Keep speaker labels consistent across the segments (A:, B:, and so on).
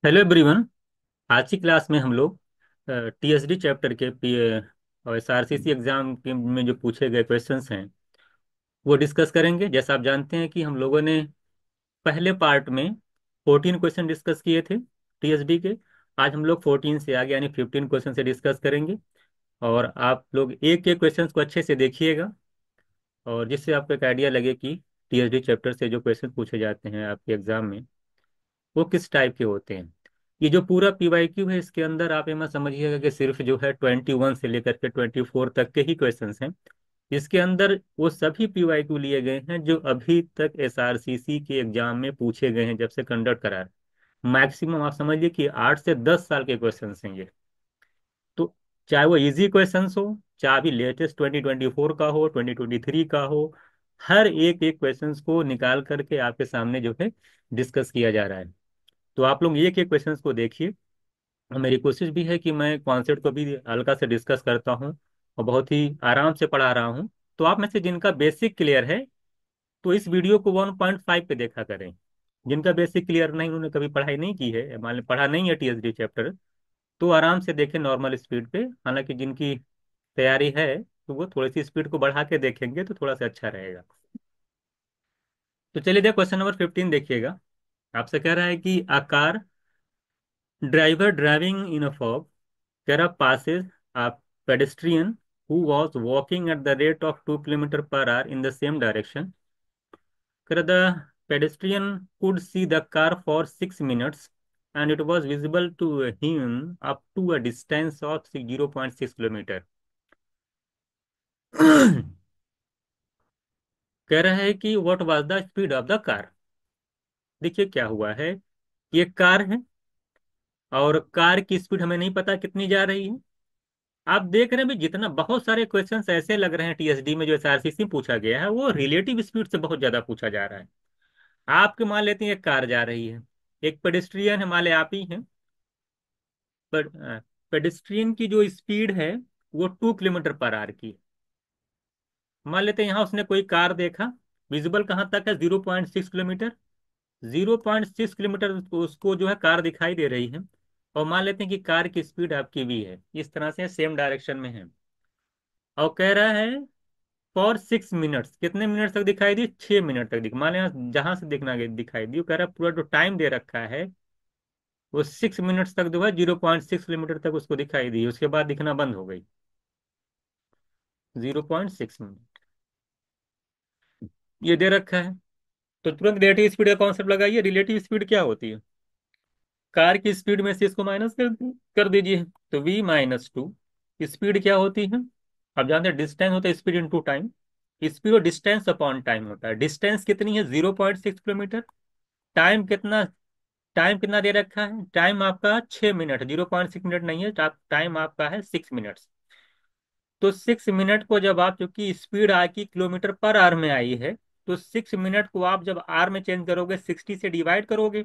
A: Hello everyone. आज की class में हम लोग टीएसडी चैप्टर के पी और एसआरसीसी एग्जाम के में जो पूछे गए क्वेश्चंस हैं वो डिस्कस करेंगे। जैसा आप जानते हैं कि हम लोगों ने पहले पार्ट में 14 क्वेश्चन डिस्कस किए थे टीएसडी के। आज हम लोग 14 से आगे यानी 15 क्वेश्चन से डिस्कस करेंगे। और आप लोग एक एक क्वेश्चन को अच्छे से देखिएगा और जिससे आपको एक आइडिया लगे कि टीएसडी चैप्टर से जो क्वेश्चन पूछे जाते हैं आपके एग्जाम में वो किस टाइप के होते हैं। ये जो पूरा पीवाईक्यू है इसके अंदर आप ये मत समझिएगा कि सिर्फ जो है 21 से लेकर के 24 तक के ही क्वेश्चंस हैं। इसके अंदर वो सभी पीवाईक्यू लिए गए हैं जो अभी तक एसआरसीसी के एग्जाम में पूछे गए हैं जब से कंडक्ट करा है। मैक्सिमम आप समझिए कि 8 से 10 साल के क्वेश्चंस हैं ये। तो चाहे वो इजी क्वेश्चंस हो, चाहे अभी लेटेस्ट 2024 का हो, 2023 का हो, हर एक एक क्वेश्चंस को निकाल करके आपके सामने जो है डिस्कस किया जा रहा है। तो आप लोग एक एक क्वेश्चंस को देखिए। और मेरी कोशिश भी है कि मैं कॉन्सेप्ट को भी हल्का से डिस्कस करता हूँ और बहुत ही आराम से पढ़ा रहा हूँ। तो आप में से जिनका बेसिक क्लियर है तो इस वीडियो को 1.5 पे देखा करें। जिनका बेसिक क्लियर नहीं, उन्होंने कभी पढ़ाई नहीं की है, मान ली पढ़ा नहीं है टीएसडी चैप्टर, तो आराम से देखें नॉर्मल स्पीड पे। हालांकि जिनकी तैयारी है तो वो थोड़ी सी स्पीड को बढ़ा के देखेंगे तो थोड़ा सा अच्छा रहेगा। तो चलिए देखिए क्वेश्चन नंबर 15 देखिएगा। आपसे कह रहा है कि आकार driver driving in a fog Kara passes a pedestrian who was walking at the rate of 2 kilometers per hour in the same direction. Kara the pedestrian could see the car for 6 minutes and it was visible to him up to a distance of 0.6 kilometer. कह रहा है कि what was the speed of the car. देखिए क्या हुआ है, ये car है और कार की स्पीड हमें नहीं पता कितनी जा रही है। आप देख रहे हैं भी जितना बहुत सारे क्वेश्चंस ऐसे लग रहे हैं टीएसडी में जो एसआरसीसी में पूछा गया है वो रिलेटिव स्पीड से बहुत ज्यादा पूछा जा रहा है। आपके मान लेते हैं एक कार जा रही है, एक पेडेस्ट्रियन है, मान ले आप ही हैं। पर पेडेस्ट्रियन की जो स्पीड है वो 2 किलोमीटर पर आवर की है। मान लेते हैं यहाँ उसने कोई कार देखा, विजिबल कहाँ तक है, 0.6 किलोमीटर। 0.6 किलोमीटर उसको जो है कार दिखाई दे रही है। और मान लेते हैं कि कार की स्पीड आपकी भी है, इस तरह से सेम डायरेक्शन में है। और कह रहा है फॉर 6 मिनट्स, कितने मिनट तक दिखाई दी, 6 मिनट तक दिख, मान लेना जहां से दिखना दिखाई दी। वो कह रहा है पूरा जो टाइम दे रखा है वो 6 मिनट्स तक जो है 0.6 किलोमीटर तक उसको दिखाई दी, उसके बाद दिखना बंद हो गई। 0.6 मिनट ये दे रखा है। तो तुरंत रिलेटिव स्पीड का कॉन्सेप्ट लगाइए। रिलेटिव स्पीड क्या होती है, कार की स्पीड में से इसको माइनस कर दीजिए। तो v-2 स्पीड क्या होती है, आप जानते हैं डिस्टेंस होता है स्पीड इनटू टाइम। स्पीड और डिस्टेंस अपॉन टाइम होता है। डिस्टेंस कितनी है, 0.6 किलोमीटर। टाइम कितना, टाइम कितना दे रखा है, टाइम आपका 6 मिनट, 0.6 मिनट नहीं है, टाइम आपका है 6 मिनट्स। तो 6 मिनट को जब आप, चूंकि स्पीड आपकी किलोमीटर पर आवर में आई है, तो 6 मिनट को आप जब आर में चेंज करोगे, 60 से डिवाइड करोगे।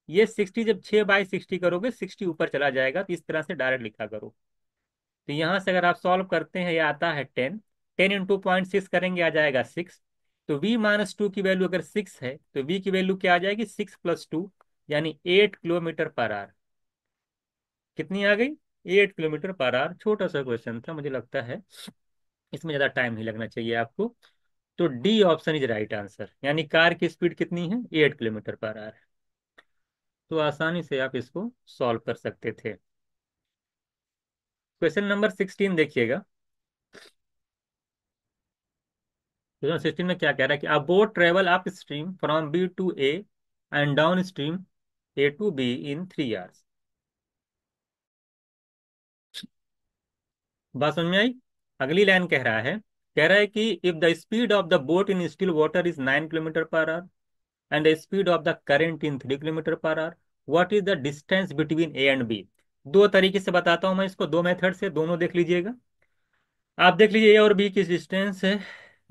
A: ये 60 जब 6/60 करोगे, 60 ऊपर चला जाएगा, तो इस तरह से डायरेक्ट लिखा करो। तो यहां से अगर आप सॉल्व करते हैं, ये आता है 10। 10 × 0.6 करेंगे, आ जाएगा 6। तो v-2 की वैल्यू अगर 6 है तो v की वैल्यू क्या आ जाएगी, 6 + 2 यानी 8 किलोमीटर पर आवर। कितनी आ गई, 8 किलोमीटर पर आवर। छोटा सा क्वेश्चन था, मुझे लगता है इसमें ज्यादा टाइम नहीं लगना चाहिए आपको। तो D option is right answer, यानी कार की स्पीड कितनी है, 8 किलोमीटर पर आवर। तो आसानी से आप इसको सॉल्व कर सकते थे। क्वेश्चन नंबर 16 देखिएगा। क्वेश्चन 16 में क्या कह रहा है कि a boat travel upstream from B to A and downstream A to B in 3 hours. बात समझ में आई। अगली लाइन कह रहा है कि if the speed of the boat in still water is 9 kilometre per hour and the speed of the current in 3 kilometre per hour, what is the distance between A and B. दो तरीके से बताता हूं मैं इसको, दो method से, दोनों देख लीजिएगा। आप देख लीजिए ए और बी की डिस्टेंस है,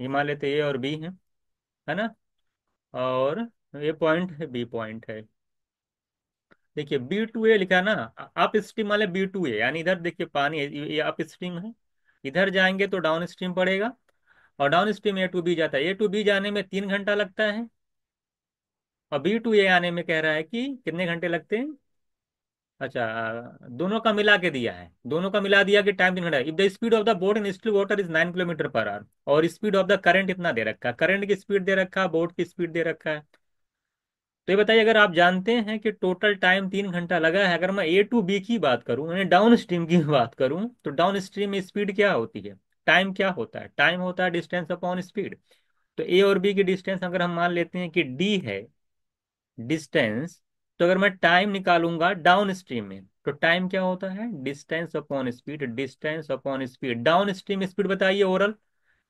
A: ये मान लेते ए और बी है ना। और ए पॉइंट है, बी पॉइंट है। देखिए बी टू ए लिखा ना, अप स्ट्रीम वाले बी टू ए, यानी इधर देखिए पानी है, ये अप स्ट्रीम है। इधर जाएंगे तो डाउन स्ट्रीम पड़ेगा। और downstream A to B जाता है, ए टू बी जाने में 3 घंटा लगता है। और बी टू ए आने में कह रहा है कि कितने घंटे लगते हैं, अच्छा, दोनों का मिला के दिया है, दोनों का मिला दिया कि टाइम 3 घंटा। If the speed of the boat in still water is 9 kilometre per our, और स्पीड ऑफ द करंट इतना दे रखा है, करंट की स्पीड दे रखा है, बोट की स्पीड दे रखा है। तो ये बताइए, अगर आप जानते हैं कि टोटल टाइम 3 घंटा लगा है, अगर मैं ए टू बी की बात करूं, यानी डाउन स्ट्रीम की बात करूं, तो डाउन स्ट्रीम में स्पीड क्या होती है, टाइम क्या होता है, टाइम होता है डिस्टेंस अपॉन स्पीड। तो ए और बी की डिस्टेंस अगर हम मान लेते हैं कि डी है डिस्टेंस, तो अगर मैं टाइम निकालूंगा डाउन स्ट्रीम में, तो टाइम क्या होता है, distance upon speed, distance upon speed. Downstream speed बताइए overall,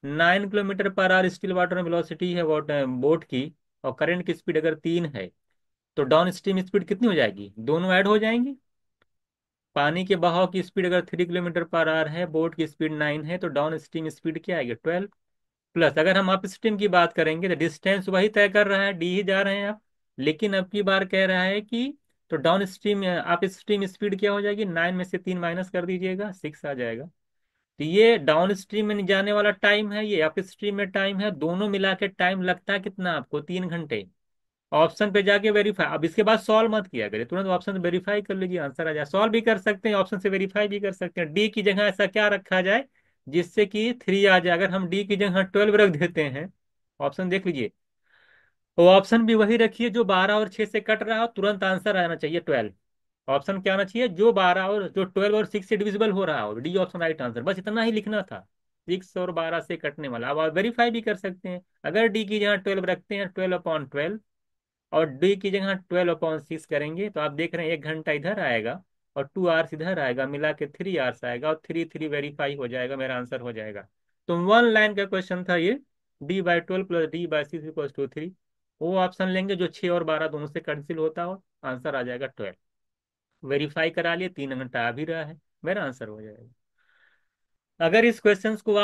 A: 9 kilometre per hour still water में वेलोसिटी है बोट की, और करंट की स्पीड अगर 3 है, तो डाउन स्ट्रीम स्पीड कितनी हो जाएगी, दोनों ऐड हो जाएंगी। पानी के बहाव की स्पीड अगर 3 किलोमीटर पर आवर है, बोट की स्पीड 9 है, तो डाउन स्ट्रीम स्पीड क्या आएगी, 12। प्लस अगर हम अप स्ट्रीम की बात करेंगे, तो डिस्टेंस वही तय कर रहा है, डी ही जा रहे हैं आप, लेकिन अब की बार कह रहा है कि, तो down stream up stream speed क्या हो जाएगी, 9 में से 3 माइनस कर दीजिएगा, 6 आ जाएगा। तो ये डाउन स्ट्रीम में जाने वाला टाइम है, ये अप स्ट्रीम में टाइम है, दोनों मिला के टाइम लगता है कितना आपको, 3 घंटे। ऑप्शन पे जाके वेरीफाई, अब इसके बाद सॉल्व मत किया करिए, तुरंत ऑप्शन से वेरीफाई कर लीजिए, आंसर आ जाए। सॉल्व भी कर सकते हैं, ऑप्शन से वेरीफाई भी कर सकते हैं। डी की जगह ऐसा क्या रखा जाए जिससे कि 3 आ जाए, अगर हम डी की जगह 12 रख देते हैं, ऑप्शन देख लीजिए, वो ऑप्शन भी वही रखिए जो 12 और 6 से कट रहा हो, तुरंत आंसर आना चाहिए 12। ऑप्शन क्या आना चाहिए, जो 12 और जो 12 और 6 से डिविजिबल हो रहा हो, डी ऑप्शन राइट आंसर, बस इतना ही लिखना था। 6 और 12 से कटने वाला, अब आप वेरीफाई भी कर सकते हैं, अगर डी की जगह 12 रखते हैं, 12/12, और डी की जगह 12/6 करेंगे, तो आप देख रहे हैं 1 घंटा इधर आएगा और 2 आवर्स इधर आएगा, मिला के 3 आवर्स आएगा, और 3 3 वेरीफाई हो जाएगा, मेरा आंसर हो जाएगा। तो 1 लाइन का क्वेश्चन था ये, D/12 प्लस D/6 = 3। वो ऑप्शन लेंगे जो 6 और 12 दोनों से कैंसिल होता हो, आंसर आ जाएगा 12। वेरीफाई करा लिए, 3 घंटा आ भी रहा है, मेरा आंसर हो जाएगा। अगर इस क्वेश्चंस को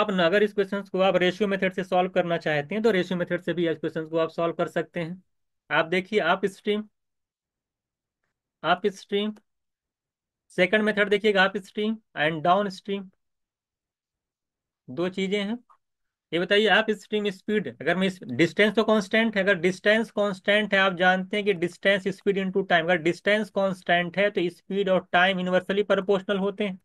A: आप रेशियो मेथड से सॉल्व करना चाहते हैं, तो रेशियो मेथड से भी इस क्वेश्चंस को आप सॉल्व कर सकते हैं। आप देखिए, आप स्ट्रीम, सेकंड मेथड देखिएगा, आप स्ट्रीम एंड डाउन स्ट्रीम, दो चीजें हैं। ये बताइए, आप स्ट्रीम स्पीड, अगर मैं डिस्टेंस तो कांस्टेंट है, अगर डिस्टेंस कांस्टेंट है, आप जानते हैं कि डिस्टेंस स्पीड इनटू टाइम, अगर डिस्टेंस कांस्टेंट है तो स्पीड और टाइम इनवर्सली प्रोपोर्शनल होते हैं।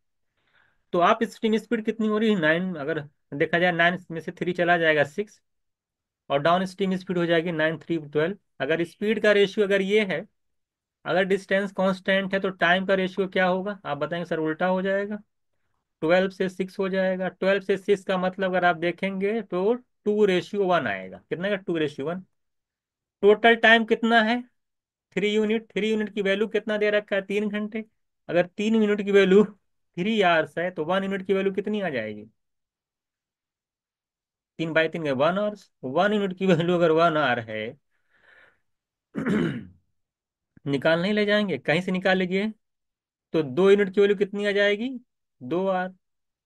A: तो आप स्ट्रीम स्पीड कितनी हो रही है, 9, अगर देखा जाए 9 में से 3 चला जाएगा 6, और डाउन स्ट्रीम स्पीड हो जाएगी 9 3 12। अगर स्पीड का रेशियो अगर ये है, अगर डिस्टेंस कांस्टेंट है, तो टाइम का रेशियो क्या होगा, आप बताएंगे सर, उल्टा हो जाएगा, 12 से 6 हो जाएगा। 12 से 6 का मतलब अगर आप देखेंगे तो 2:1 आएगा, कितना का, 2:1। टोटल टाइम कितना है, 3 यूनिट, 3 यूनिट की वैल्यू कितना दे रखा है, 3 घंटे। अगर 3 यूनिट की वैल्यू 3 आवर्स है, तो 1 यूनिट की वैल्यू कितनी आ जाएगी, 3/3 का 1 आवर्स। 1 यूनिट की वैल्यू अगर 1 आवर है, निकाल नहीं ले जाएंगे, कहीं से निकाल लीजिए, तो 2 यूनिट की वैल्यू कितनी आ जाएगी, 2 आवर।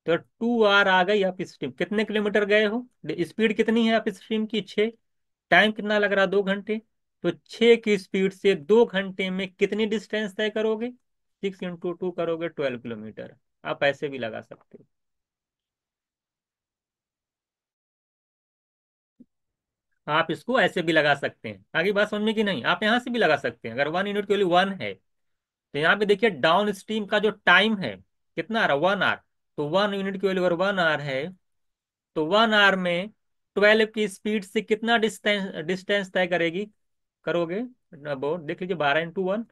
A: तो 2 आवर आ गई अप स्ट्रीम, कितने किलोमीटर गए हो, स्पीड कितनी है अप स्ट्रीम की, 6। टाइम कितना लग रहा, 2 घंटे। तो 6 की स्पीड से 2 घंटे में कितनी डिस्टेंस तय करोगे, 6 × 2 करोगे, 12 किलोमीटर। आप ऐसे भी लगा सकते हो, आप इसको ऐसे भी लगा सकते हैं, आगे बात समझ में कि नहीं, आप यहाँ से भी लगा सकते हैं, अगर 1 यूनिट की वैल्यू 1 है, तो यहाँ पे देखिए डाउन स्ट्रीम का जो टाइम है कितना आ रहा, 1 आवर। तो 1 यूनिट की वैल्यू अगर 1 आवर है, तो 1 आवर में 12 की स्पीड से कितना डिस्टेंस डिस्टेंस तय करेगी, करोगे, अब देख लीजिए, 12 × 1,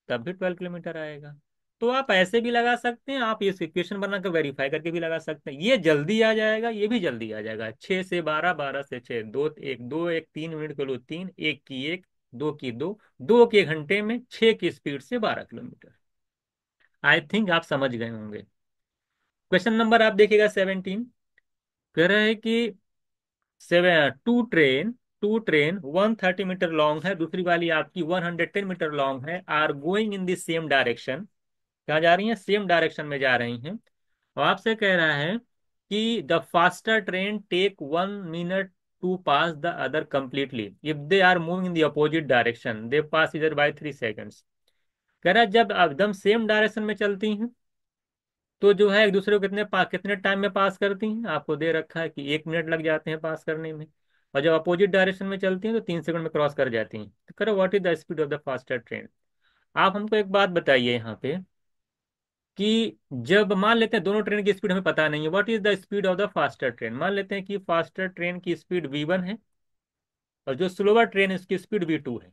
A: तब भी 12 किलोमीटर आएगा। तो आप ऐसे भी लगा सकते हैं, आप इस इक्वेशन बनाकर वेरीफाई करके भी लगा सकते हैं, ये जल्दी आ जाएगा, ये भी जल्दी आ जाएगा। 6 से 12, 12 से 6, दो एक, दो एक, 3 यूनिट के लिए 3, एक की एक, दो की दो, 2 के घंटे में 6 की स्पीड से 12 किलोमीटर। आई थिंक आप समझ गए होंगे। क्वेश्चन नंबर आप देखिएगा 17, कह रहे हैं कि seven two train 130 metre long है, दूसरी वाली आपकी 110 मीटर लॉन्ग है, are going in the same direction. कहाँ जा रही हैं, सेम डायरेक्शन में जा रही हैं। और आपसे कह रहा है कि the faster train take 1 minute to pass the other completely, if they are moving in the opposite direction they pass इधर बाय 3 सेकेंड्स। कह रहा है जब एकदम सेम डायरेक्शन में चलती हैं, तो जो है एक दूसरे को कितने टाइम में पास करती हैं, आपको दे रखा है कि 1 मिनट लग जाते हैं पास करने में। और जब अपोजिट डायरेक्शन में चलती हैं, तो 3 सेकंड में क्रॉस कर जाती हैं। तो करो what is the speed of the faster train. आप हमको एक बात बताइए यहाँ पे कि जब मान लेते हैं दोनों ट्रेन की स्पीड हमें पता नहीं है, what is the speed of the faster train. मान लेते हैं कि फास्टर ट्रेन की स्पीड v1 है और जो स्लोवर ट्रेन है उसकी स्पीड v2 है।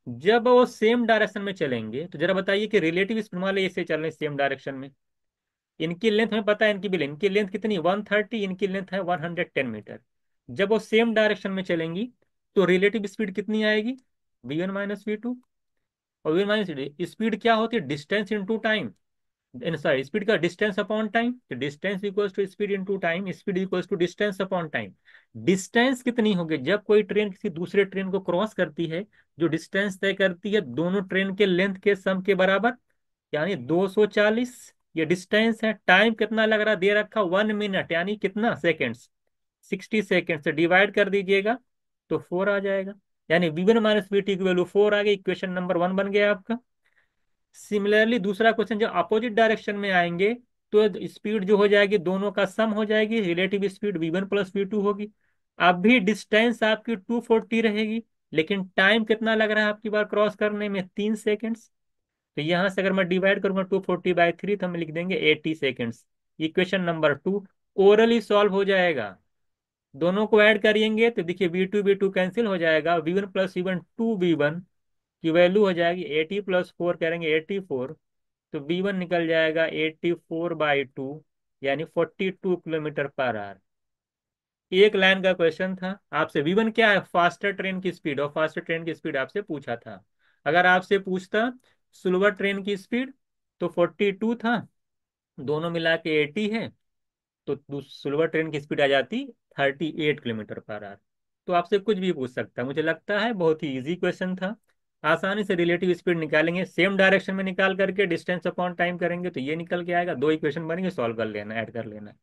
A: जब वो सेम डायरेक्शन में चलेंगे तो जरा बताइए कि रिलेटिव स्पीड, मान लीजिए ऐसे चल रहे हैं सेम डायरेक्शन में, इनकी लेंथ हमें पता है, इनकी भी लेंथ, इनकी लेंथ कितनी 130, इनकी लेंथ है 110 मीटर। जब वो सेम डायरेक्शन में चलेंगी तो रिलेटिव स्पीड कितनी आएगी, v1 - v2। और v1 - स्पीड क्या होती है, distance into time, sorry speed का डिस्टेंस अपॉन टाइम। तो distance equals to speed into time, speed equals to distance upon time. Distance कितनी होगी, जब कोई ट्रेन किसी दूसरे ट्रेन को क्रॉस करती है, जो डिस्टेंस तय करती है दोनों ट्रेन के लेंथ के सम के बराबर, यानी 240। ये डिस्टेंस है। टाइम कितना लग रहा, दे रखा 1 मिनट, यानी कितना सेकेंड्स, 60 सेकेंड से डिवाइड कर दीजिएगा तो 4 आ जाएगा। यानी v1 - v2 की वैल्यू 4 आ गई। इक्वेशन नंबर 1 बन गया आपका। सिमिलरली दूसरा क्वेश्चन, जब अपोजिट डायरेक्शन में आएंगे तो स्पीड जो हो जाएगी दोनों का सम हो जाएगी, रिलेटिव स्पीड v1 + v2 होगी। अब भी डिस्टेंस आपकी 240 रहेगी, लेकिन टाइम कितना लग रहा है आपकी बार क्रॉस करने में, 3 सेकेंड्स। तो यहां से अगर मैं डिवाइड करूंगा 240/3 तो हम लिख देंगे 80 seconds. Equation number 2 orally solve हो जाएगा। दोनों को ऐड करेंगे तो देखिए v2 कैंसिल हो जाएगा, v1 + v1 2v1 की वैल्यू हो जाएगी 80 + 4 करेंगे 84। तो v1 निकल जाएगा 84/2, यानी 42 km/h। एक लाइन का क्वेश्चन था। आपसे v1 क्या है, फास्टर ट्रेन की स्पीड, और फास्टर ट्रेन की स्पीड आपसे पूछा था। अगर आपसे पूछता स्लोवर ट्रेन की स्पीड तो 42 था, दोनों मिला के 80 है, तो सिल्वर ट्रेन की स्पीड आ जाती 38 km/h। तो आपसे कुछ भी पूछ सकता है। मुझे लगता है बहुत ही इजी क्वेश्चन था। आसानी से रिलेटिव स्पीड निकालेंगे, सेम डायरेक्शन में निकाल करके डिस्टेंस अपॉन टाइम करेंगे तो ये निकल के आएगा। दो इक्वेशन बनेंगे, सॉल्व कर लेना, ऐड कर लेना।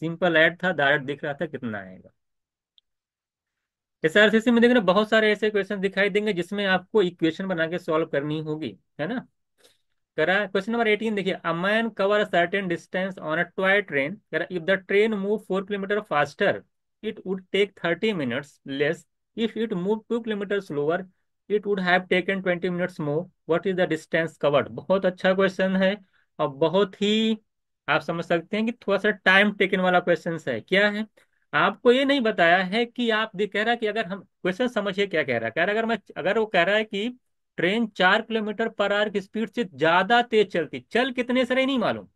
A: सिंपल ऐड था, डायरेक्ट दिख रहा था कितना आएगा। एसआरसीसी में देखना बहुत सारे ऐसे क्वेश्चन दिखाई देंगे जिसमें आपको इक्वेशन बना के सॉल्व करनी होगी, है ना। करा क्वेश्चन नंबर 18 देखिए, a man cover a certain distance on a toy train, करा if the train move 4 kilometre faster it would take 30 minutes less, if it move 2 kilometre slower it would have taken 20 minutes more, what is the distance covered. बहुत अच्छा question है और बहुत ही आप समझ सकते हैं कि थोड़ा सा टाइम टेकन वाला क्वेश्चन है। क्या है, आपको ये नहीं बताया है कि आप कह रहा है कि अगर हम क्वेश्चन समझिए क्या कह रहा है, कह रहा है अगर वो कह रहा है कि ट्रेन 4 km/h की स्पीड से ज्यादा तेज चलती, चल कितने सर ये नहीं मालूम,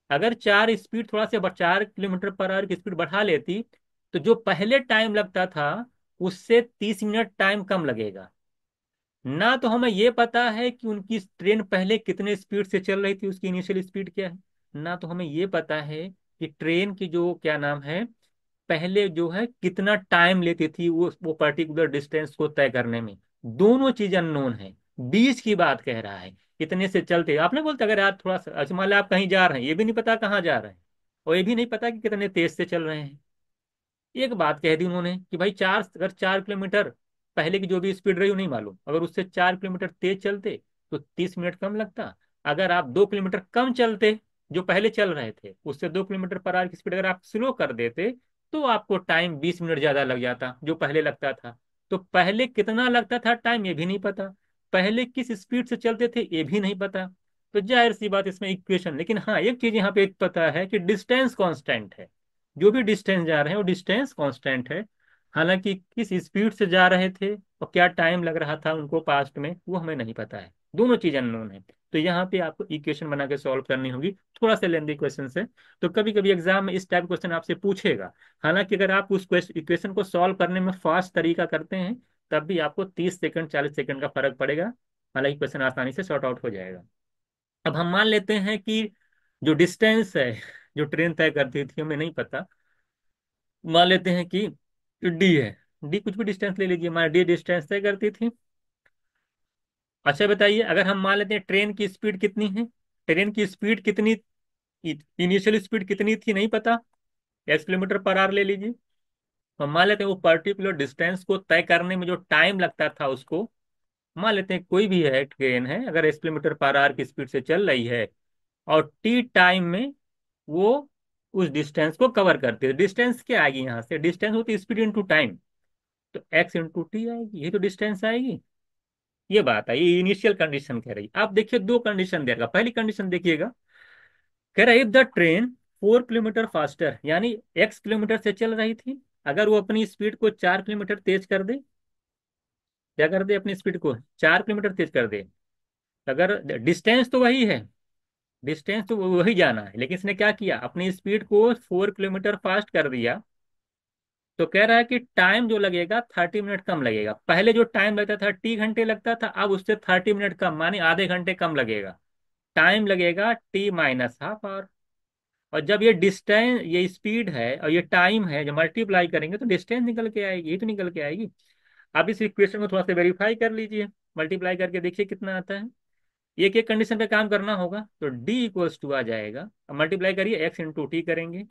A: अगर चार स्पीड थोड़ा से 4 km/h की स्पीड बढ़ा लेती तो जो पहले टाइम लगता था उससे 30 मिनट टाइम कम लगेगा। ना तो हमें ये पता है कि उनकी ट्रेन पहले कितने स्पीड से चल रही थी, उसकी इनिशियल स्पीड क्या है। ना तो हमें ये पता है कि ट्रेन की जो क्या नाम है पहले जो है कितना टाइम लेती थी वो पर्टिकुलर डिस्टेंस को तय करने में। दोनों चीज अननोन है। बीच की बात कह रहा है, कितने से चलते आपने बोलते अगर आप थोड़ा सा अच्छा मान लो आप कहीं जा रहे हैं, ये भी नहीं पता कहाँ जा रहे हैं और ये भी नहीं पता कि कितने तेज से चल रहे हैं। एक बात कह दी उन्होंने कि भाई अगर 4 किलोमीटर पहले की जो भी स्पीड रही वो नहीं मालूम, अगर उससे 4 किलोमीटर तेज चलते तो 30 मिनट कम लगता। अगर आप 2 किलोमीटर कम चलते, जो पहले चल रहे थे उससे 2 km/h की स्पीड अगर आप स्लो कर देते तो आपको टाइम 20 मिनट ज्यादा लग जाता जो पहले लगता था। तो पहले कितना लगता था टाइम ये भी नहीं पता, पहले किस स्पीड से चलते थे ये भी नहीं पता। तो जाहिर सी बात इसमें इक्वेशन, लेकिन हाँ एक चीज यहाँ पे पता है कि डिस्टेंस कांस्टेंट है। जो भी डिस्टेंस जा रहे हैं वो डिस्टेंस कांस्टेंट है। हालांकि किस स्पीड से जा रहे थे और क्या टाइम लग रहा था उनको पास्ट में वो हमें नहीं पता है, दोनों चीज अननोन है। तो यहाँ पे आपको इक्वेशन बना के सॉल्व करनी होगी, थोड़ा सा लेंदी क्वेश्चन है। तो कभी कभी एग्जाम में इस टाइप क्वेश्चन आपसे पूछेगा। हालांकि अगर आप उस इक्वेशन को सॉल्व करने में फास्ट तरीका करते हैं तब भी आपको 30 सेकंड 40 सेकंड का फर्क पड़ेगा, हालांकि क्वेश्चन आसानी से सॉर्ट आउट हो जाएगा। अब हम मान लेते हैं कि जो डिस्टेंस है जो ट्रेन तय करती थी हमें नहीं पता, मान लेते हैं कि डी है। डी कुछ भी डिस्टेंस ले लीजिए, मान डी डिस्टेंस तय करती थी। अच्छा बताइए, अगर हम मान लेते हैं ट्रेन की स्पीड कितनी है, ट्रेन की स्पीड कितनी, इनिशियल स्पीड कितनी थी नहीं पता, x km/h ले लीजिए। हम मान लेते हैं वो पर्टिकुलर डिस्टेंस को तय करने में जो टाइम लगता था उसको, मान लेते हैं कोई भी है ट्रेन है अगर x km/h की स्पीड से चल रही है और टी टाइम में वो उस डिस्टेंस को कवर करती है। डिस्टेंस क्या आएगी, यहाँ से डिस्टेंस होती है स्पीड इंटू टाइम, तो x इंटू टी आएगी, ये तो डिस्टेंस आएगी। ये बात है, ये इनिशियल कंडीशन कह रही है। आप देखिए दो कंडीशन देगा। पहली कंडीशन देखिएगा, कह रहा है if the train 4 kilometre faster, यानी x किलोमीटर से चल रही थी, अगर वो अपनी स्पीड को 4 किलोमीटर तेज कर दे, क्या कर दे, अपनी स्पीड को 4 किलोमीटर तेज कर दे, अगर डिस्टेंस तो वही है, डिस्टेंस तो वही जाना है, लेकिन इसने क्या किया, अपनी स्पीड को 4 किलोमीटर फास्ट कर दिया, तो कह रहा है कि टाइम जो लगेगा 30 मिनट कम लगेगा। पहले जो टाइम लगता था T घंटे लगता था, अब उससे 30 मिनट कम, माने आधे घंटे कम लगेगा। टाइम लगेगा T-½ आवर। और जब ये डिस्टेंस, ये स्पीड है और ये टाइम है, जब मल्टीप्लाई करेंगे तो डिस्टेंस निकल के आएगी, ये तो निकल के आएगी। अब इस इक्वेशन को थोड़ा सा वेरीफाई कर लीजिए, मल्टीप्लाई करके देखिए कितना आता है। एक एक कंडीशन पे काम करना होगा, तो D = आ जाएगा। अब मल्टीप्लाई करिए, x × t करेंगे,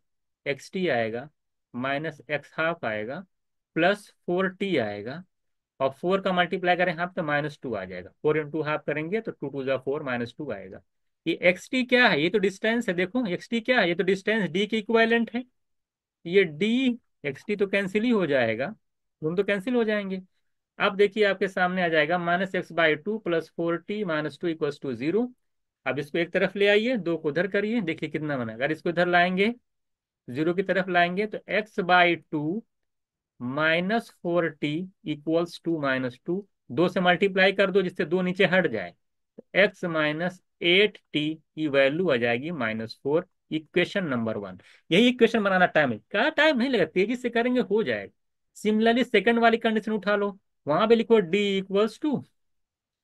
A: xt आएगा, -x½ आएगा, +4t आएगा, और 4 का मल्टीप्लाई करें हाफ तो -2 आ जाएगा। 4 × ½ करेंगे तो 2 × 2 = 4, -2 आएगा। ये xt क्या है, ये तो डिस्टेंस है, देखो xt क्या है, ये तो डिस्टेंस d के इक्विवेलेंट है। ये d, xt तो कैंसिल ही हो जाएगा, दोनों तो कैंसिल हो जाएंगे। अब देखिए आपके सामने आ जाएगा -x/2 +4t -2 = 0। अब इसको एक तरफ ले आइए, दो को उधर करिए, देखिए कितना बना। अगर इसको इधर लाएंगे, जीरो की तरफ लाएंगे, तो x/2 -4t = -2, दो से मल्टीप्लाई कर दो जिससे दो नीचे हट जाए, x-8t की वैल्यू आ जाएगी -4। Equation number 1। यही इक्वेशन बनाना टाइम है, क्या टाइम नहीं लगा, तेजी से करेंगे हो जाएगा। सिमिलरली सेकंड वाली कंडीशन उठा लो, वहां पे लिखो D =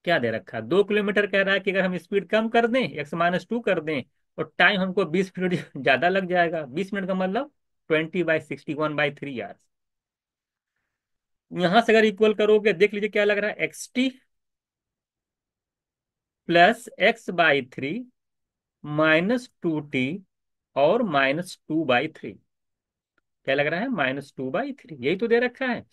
A: क्या दे रखा है, 2 किलोमीटर कह रहा है कि अगर हम स्पीड कम कर दें, x-2 कर दें, और टाइम हमको 20 मिनट ज्यादा लग जाएगा। 20 मिनट का मतलब 20/61/3 आवर्स। यहां से अगर इक्वल करोगे, देख लीजिए क्या लग रहा है, xt + x/3 -2t और -2/3। क्या लग रहा है, -2/3, यही तो दे रखा है।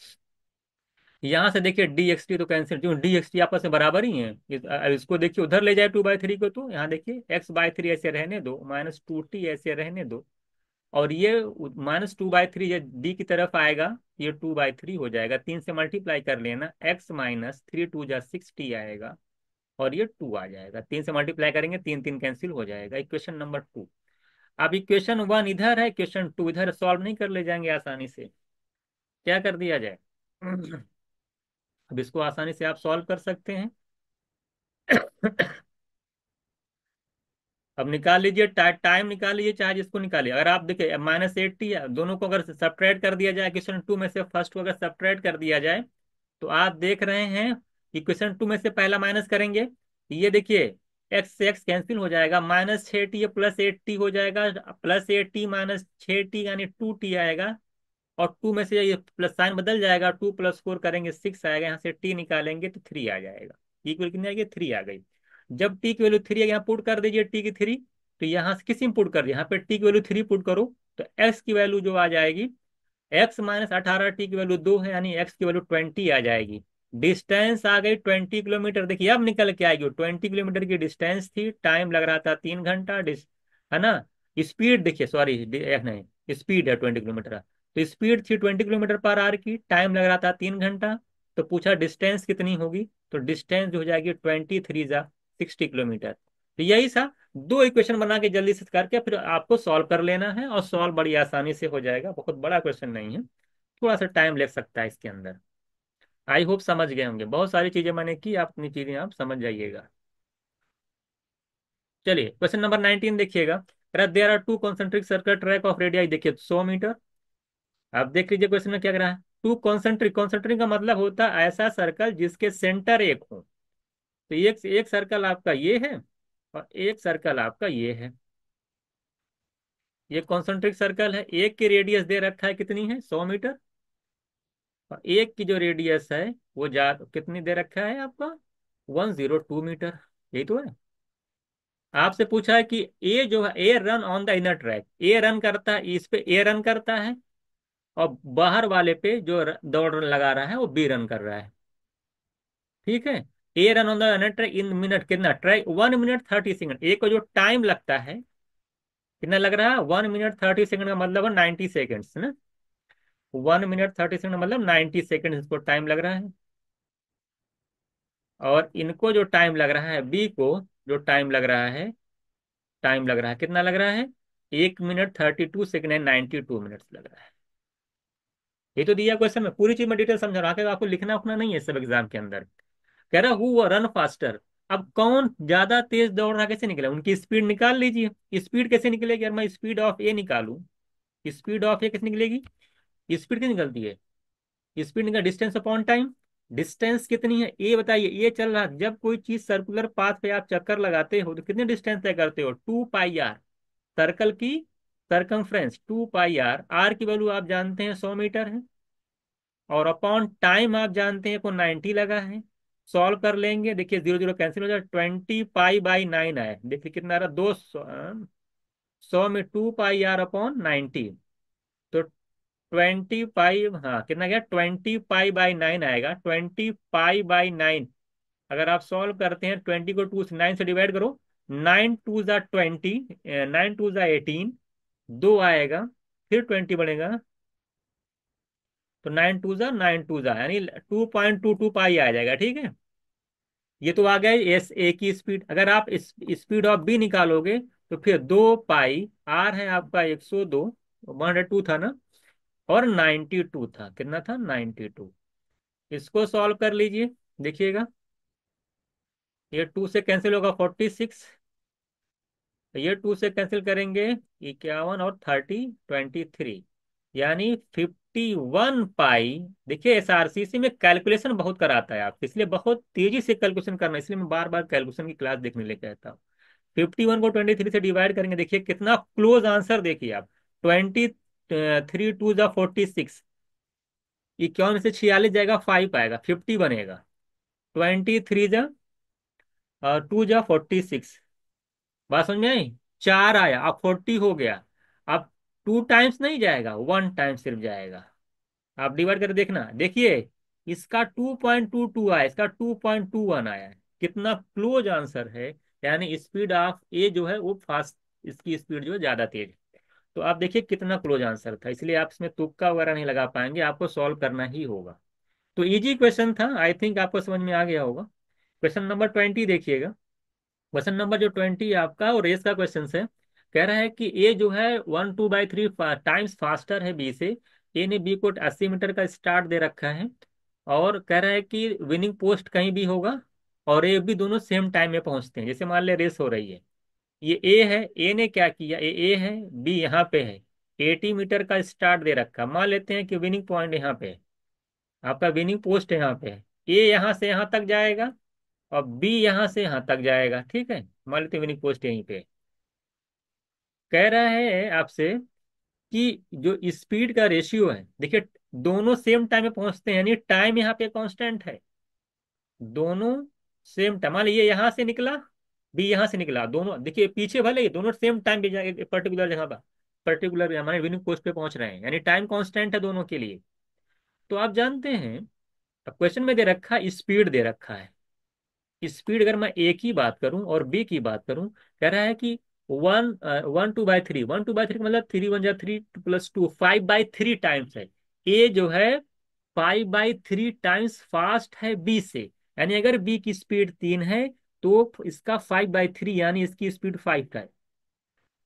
A: यहां से देखिए dxt तो कैंसिल, क्यों, dxt आपस में बराबर ही है। इसको देखिए उधर ले जाए 2/3 को, तो यहाँ देखिए x/3 ऐसे रहने दो, -2t ऐसे रहने दो, और ये -2/3 ये डी की तरफ आएगा, ये 2/3 हो जाएगा। 3 से मल्टीप्लाई कर लेना, x-3 2 = 6t आएगा, और ये 2 आ जाएगा। 3 से मल्टीप्लाई करेंगे, 3 3 कैंसिल हो जाएगा। Equation number 2। अब इक्वेशन 1 इधर है, इक्वेशन 2 इधर, सॉल्व नहीं कर ले जाएंगे आसानी से, क्या कर दिया जाए। अब इसको आसानी से आप सॉल्व कर सकते हैं। अब निकाल लीजिए, टाइम निकाल लीजिए, चाहे जिसको निकालिए। अगर आप देखिए -80 है, दोनों को अगर सब्ट्रैक्ट कर दिया जाए, क्वेश्चन 2 में से फर्स्ट को अगर सब्ट्रैक्ट कर दिया जाए, तो आप देख रहे हैं कि क्वेश्चन 2 में से पहला माइनस करेंगे, ये देखिए एक्स से एक्स कैंसिल हो जाएगा, -6t ये +8t हो जाएगा, +8t -6t यानी 2t आएगा, और 2 में से ये प्लस साइन बदल जाएगा, 2 + 4 करेंगे 6 आएगा, यहाँ से t निकालेंगे तो 3 आ जाएगा। t की वैल्यू कितनी आएगी, 3 आ गई। जब t की वैल्यू 3 है, यहाँ पुट कर दीजिए t की 3, तो यहाँ से किसी में पुट कर दिया, यहाँ पे t की वैल्यू 3 पुट करो, तो x की वैल्यू जो आ जाएगी, x-18t की वैल्यू 2 है, यानी x की वैल्यू 20 आ जाएगी। डिस्टेंस आ गई 20 किलोमीटर। देखिए अब निकल के आएगी, 20 किलोमीटर की डिस्टेंस थी, टाइम लग रहा था 3 घंटा, है ना। स्पीड देखिए, सॉरी नहीं, स्पीड है 20 किलोमीटर, तो स्पीड थी 20 किलोमीटर/आवर की, टाइम लग रहा था 3 घंटा। तो पूछा डिस्टेंस कितनी होगी, तो डिस्टेंस जो हो जाएगी 23 × 60 किलोमीटर। तो यही सा दो इक्वेशन बना के जल्दी से करके फिर आपको सॉल्व कर लेना है, और सॉल्व बड़ी आसानी से हो जाएगा, बहुत बड़ा क्वेश्चन नहीं है, थोड़ा सा टाइम लग सकता है इसके अंदर। आई होप समझ गए होंगे, बहुत सारी चीजें मैंने की, आप अपनी चीजें आप समझ जाइएगा। चलिए क्वेश्चन नंबर 19 देखिएगा, there are two concentric circle track of radii, देखिए 100 मीटर। आप देख लीजिए क्वेश्चन में क्या कह रहा है, टू कॉन्सेंट्रिक, कॉन्सेंट्रिक का मतलब होता है ऐसा सर्कल जिसके सेंटर एक हो। तो एक एक सर्कल आपका ये है, और एक सर्कल आपका ये है। ये कॉन्सेंट्रिक सर्कल है, एक की रेडियस दे रखा है कितनी है, 100 मीटर, और एक की जो रेडियस है वो जा कितनी दे रखा है आपका, 102 मीटर। यही तो है। आपसे पूछा है कि ए जो है, A run on the inner track, A run करता है, इस पे ए रन करता है, और बाहर वाले पे जो दौड़ लगा रहा है वो बी रन कर रहा है। ठीक है। A run on the inner track in minute, कितना ट्रैक, 1 मिनट 30 सेकंड। ए को जो टाइम लगता है कितना लग रहा है, 1 मिनट 30 सेकंड का मतलब है 90 सेकेंड्स ना। 1 मिनट 30 सेकंड मतलब 90 सेकंड इसको टाइम लग रहा है। और इनको जो टाइम लग रहा है, बी को जो टाइम लग रहा है कितना लग रहा है? 1 मिनट 32 सेकेंड है, 92 मिनट्स लग रहा है। ये तो दिया क्वेश्चन में, पूरी चीज में डिटेल समझा रहा हूं, आपको लिखना उखना नहीं है सब एग्जाम के अंदर। कह रहा हु रन फास्टर। अब कौन ज्यादा तेज दौड़ रहा कैसे निकले, उनकी स्पीड निकाल लीजिए। स्पीड कैसे निकलेगी? यार मैं स्पीड ऑफ ए निकालूं, स्पीड ऑफ ए कैसे निकलेगी? स्पीड कितनी निकलती है? स्पीड निकल डिस्टेंस अपॉन टाइम। डिस्टेंस कितनी है ये बताइए, ये चल रहा, जब कोई चीज सर्कुलर पाथ पे आप चक्कर लगाते हो तो कितने डिस्टेंस तय करते हो? 2 पाई आर, सर्कल की सरकमफ्रेंस 2 पाई आर। आर की वैल्यू आप जानते हैं 100 मीटर है, और अपॉन टाइम आप जानते हैं को 90 लगा है। सॉल्व कर लेंगे, देखिए जीरो जीरो कैंसिल हो जाए, 20 पाई बाई 9 आए, देखिए कितना आ रहा, 100 में 2 पाई आर अपॉन 90, तो 20 पाई, हाँ कितना गया, 20 पाई बाई 9 आएगा। 20 पाई बाई 9 अगर आप सॉल्व करते हैं, 20 को 9 से डिवाइड करो, 9 टू ज़ा 20, 9 टू ज़ा 18, 2 आएगा, फिर 20 बनेगा, तो 9 टू ज़ा यानी 2.22 पाई आ जाएगा, ठीक है। ये तो आ गया एस ए की स्पीड। अगर आप इस स्पीड ऑफ बी निकालोगे तो फिर 2 पाई, आर है आपका 102, 102 था ना, और 92 था, कितना था, 92। इसको सॉल्व कर लीजिए, देखिएगा ये 2 से कैंसिल होगा 46, ये 2 से कैंसिल करेंगे 51, और 30, 23, यानी 51 पाई। देखिए एसआरसीसी में कैलकुलेशन बहुत कराता है आप, इसलिए बहुत तेजी से कैलकुलेशन करना, इसलिए मैं बार बार कैलकुलेशन की क्लास देखने ले कहता हूँ। 51 को 23 से डिवाइड करेंगे, देखिए कितना क्लोज आंसर, देखिए आप, 23 टू ज़ा 46, 51 में से 46 जाएगा, 5 आएगा, 50 बनेगा। 23 ज़ा 2 ज़ा 46, बात समझ में आई? 4 आया, अब 40 हो गया। अब 2 टाइम्स नहीं जाएगा, 1 टाइम सिर्फ जाएगा। आप डिवाइड करके देखना, देखिए इसका 2.22 आया, इसका 2.21 आया है, कितना क्लोज आंसर है। यानी स्पीड ऑफ ए जो है वो फास्ट, इसकी स्पीड जो है ज्यादा तेज है। तो आप देखिए कितना क्लोज आंसर था, इसलिए आप इसमें तुक्का वगैरह नहीं लगा पाएंगे, आपको सॉल्व करना ही होगा। तो इजी क्वेश्चन था, आई थिंक आपको समझ में आ गया होगा। क्वेश्चन नंबर 20 देखिएगा। क्वेश्चन नंबर जो 20 आपका वो रेस का क्वेश्चन है। कह रहा है कि ए जो है 1/2/3 टाइम्स फास्टर है बी से। ए ने बी को 80 मीटर का स्टार्ट दे रखा है, और कह रहा है कि विनिंग पोस्ट कहीं भी होगा, और ए भी दोनों सेम टाइम में पहुंचते हैं। जैसे मान ले रेस हो रही है, ये ए है, ए ने क्या किया, ए है, बी यहाँ पे है, 80 मीटर का स्टार्ट दे रखा, मान लेते हैं कि विनिंग पॉइंट यहाँ पे है, आपका विनिंग पोस्ट यहाँ पे है। ए यहाँ से यहाँ तक जाएगा, और बी यहाँ से यहाँ तक जाएगा, ठीक है, मान लेते हैं विनिंग पोस्ट यहीं पे। कह रहा है आपसे कि जो स्पीड का रेशियो है, देखिए दोनों सेम टाइम में पहुंचते हैं, यानी टाइम यहाँ पे कांस्टेंट है, दोनों सेम टाइम। मान लीजिए यहाँ से निकला, बी यहाँ से निकला, दोनों देखिए पीछे भले ही दोनों सेम टाइम पे जाए, पर्टिकुलर जगह पर, पर्टिकुलर हमारे विनिंग पोस्ट पे पहुंच रहे हैं, यानी टाइम कांस्टेंट है दोनों के लिए। तो आप जानते हैं, अब क्वेश्चन में दे रखा स्पीड दे रखा है, स्पीड अगर मैं ए की बात करूं और बी की बात करूं, कह रहा है कि 1/2/3, 1/2/3 मतलब 3 1 जा 3 +2, 5/3 टाइम्स है। ए जो है 5/3 टाइम्स फास्ट है बी से, यानी अगर बी की स्पीड 3 है तो इसका 5/3 यानी इसकी स्पीड 5 का है।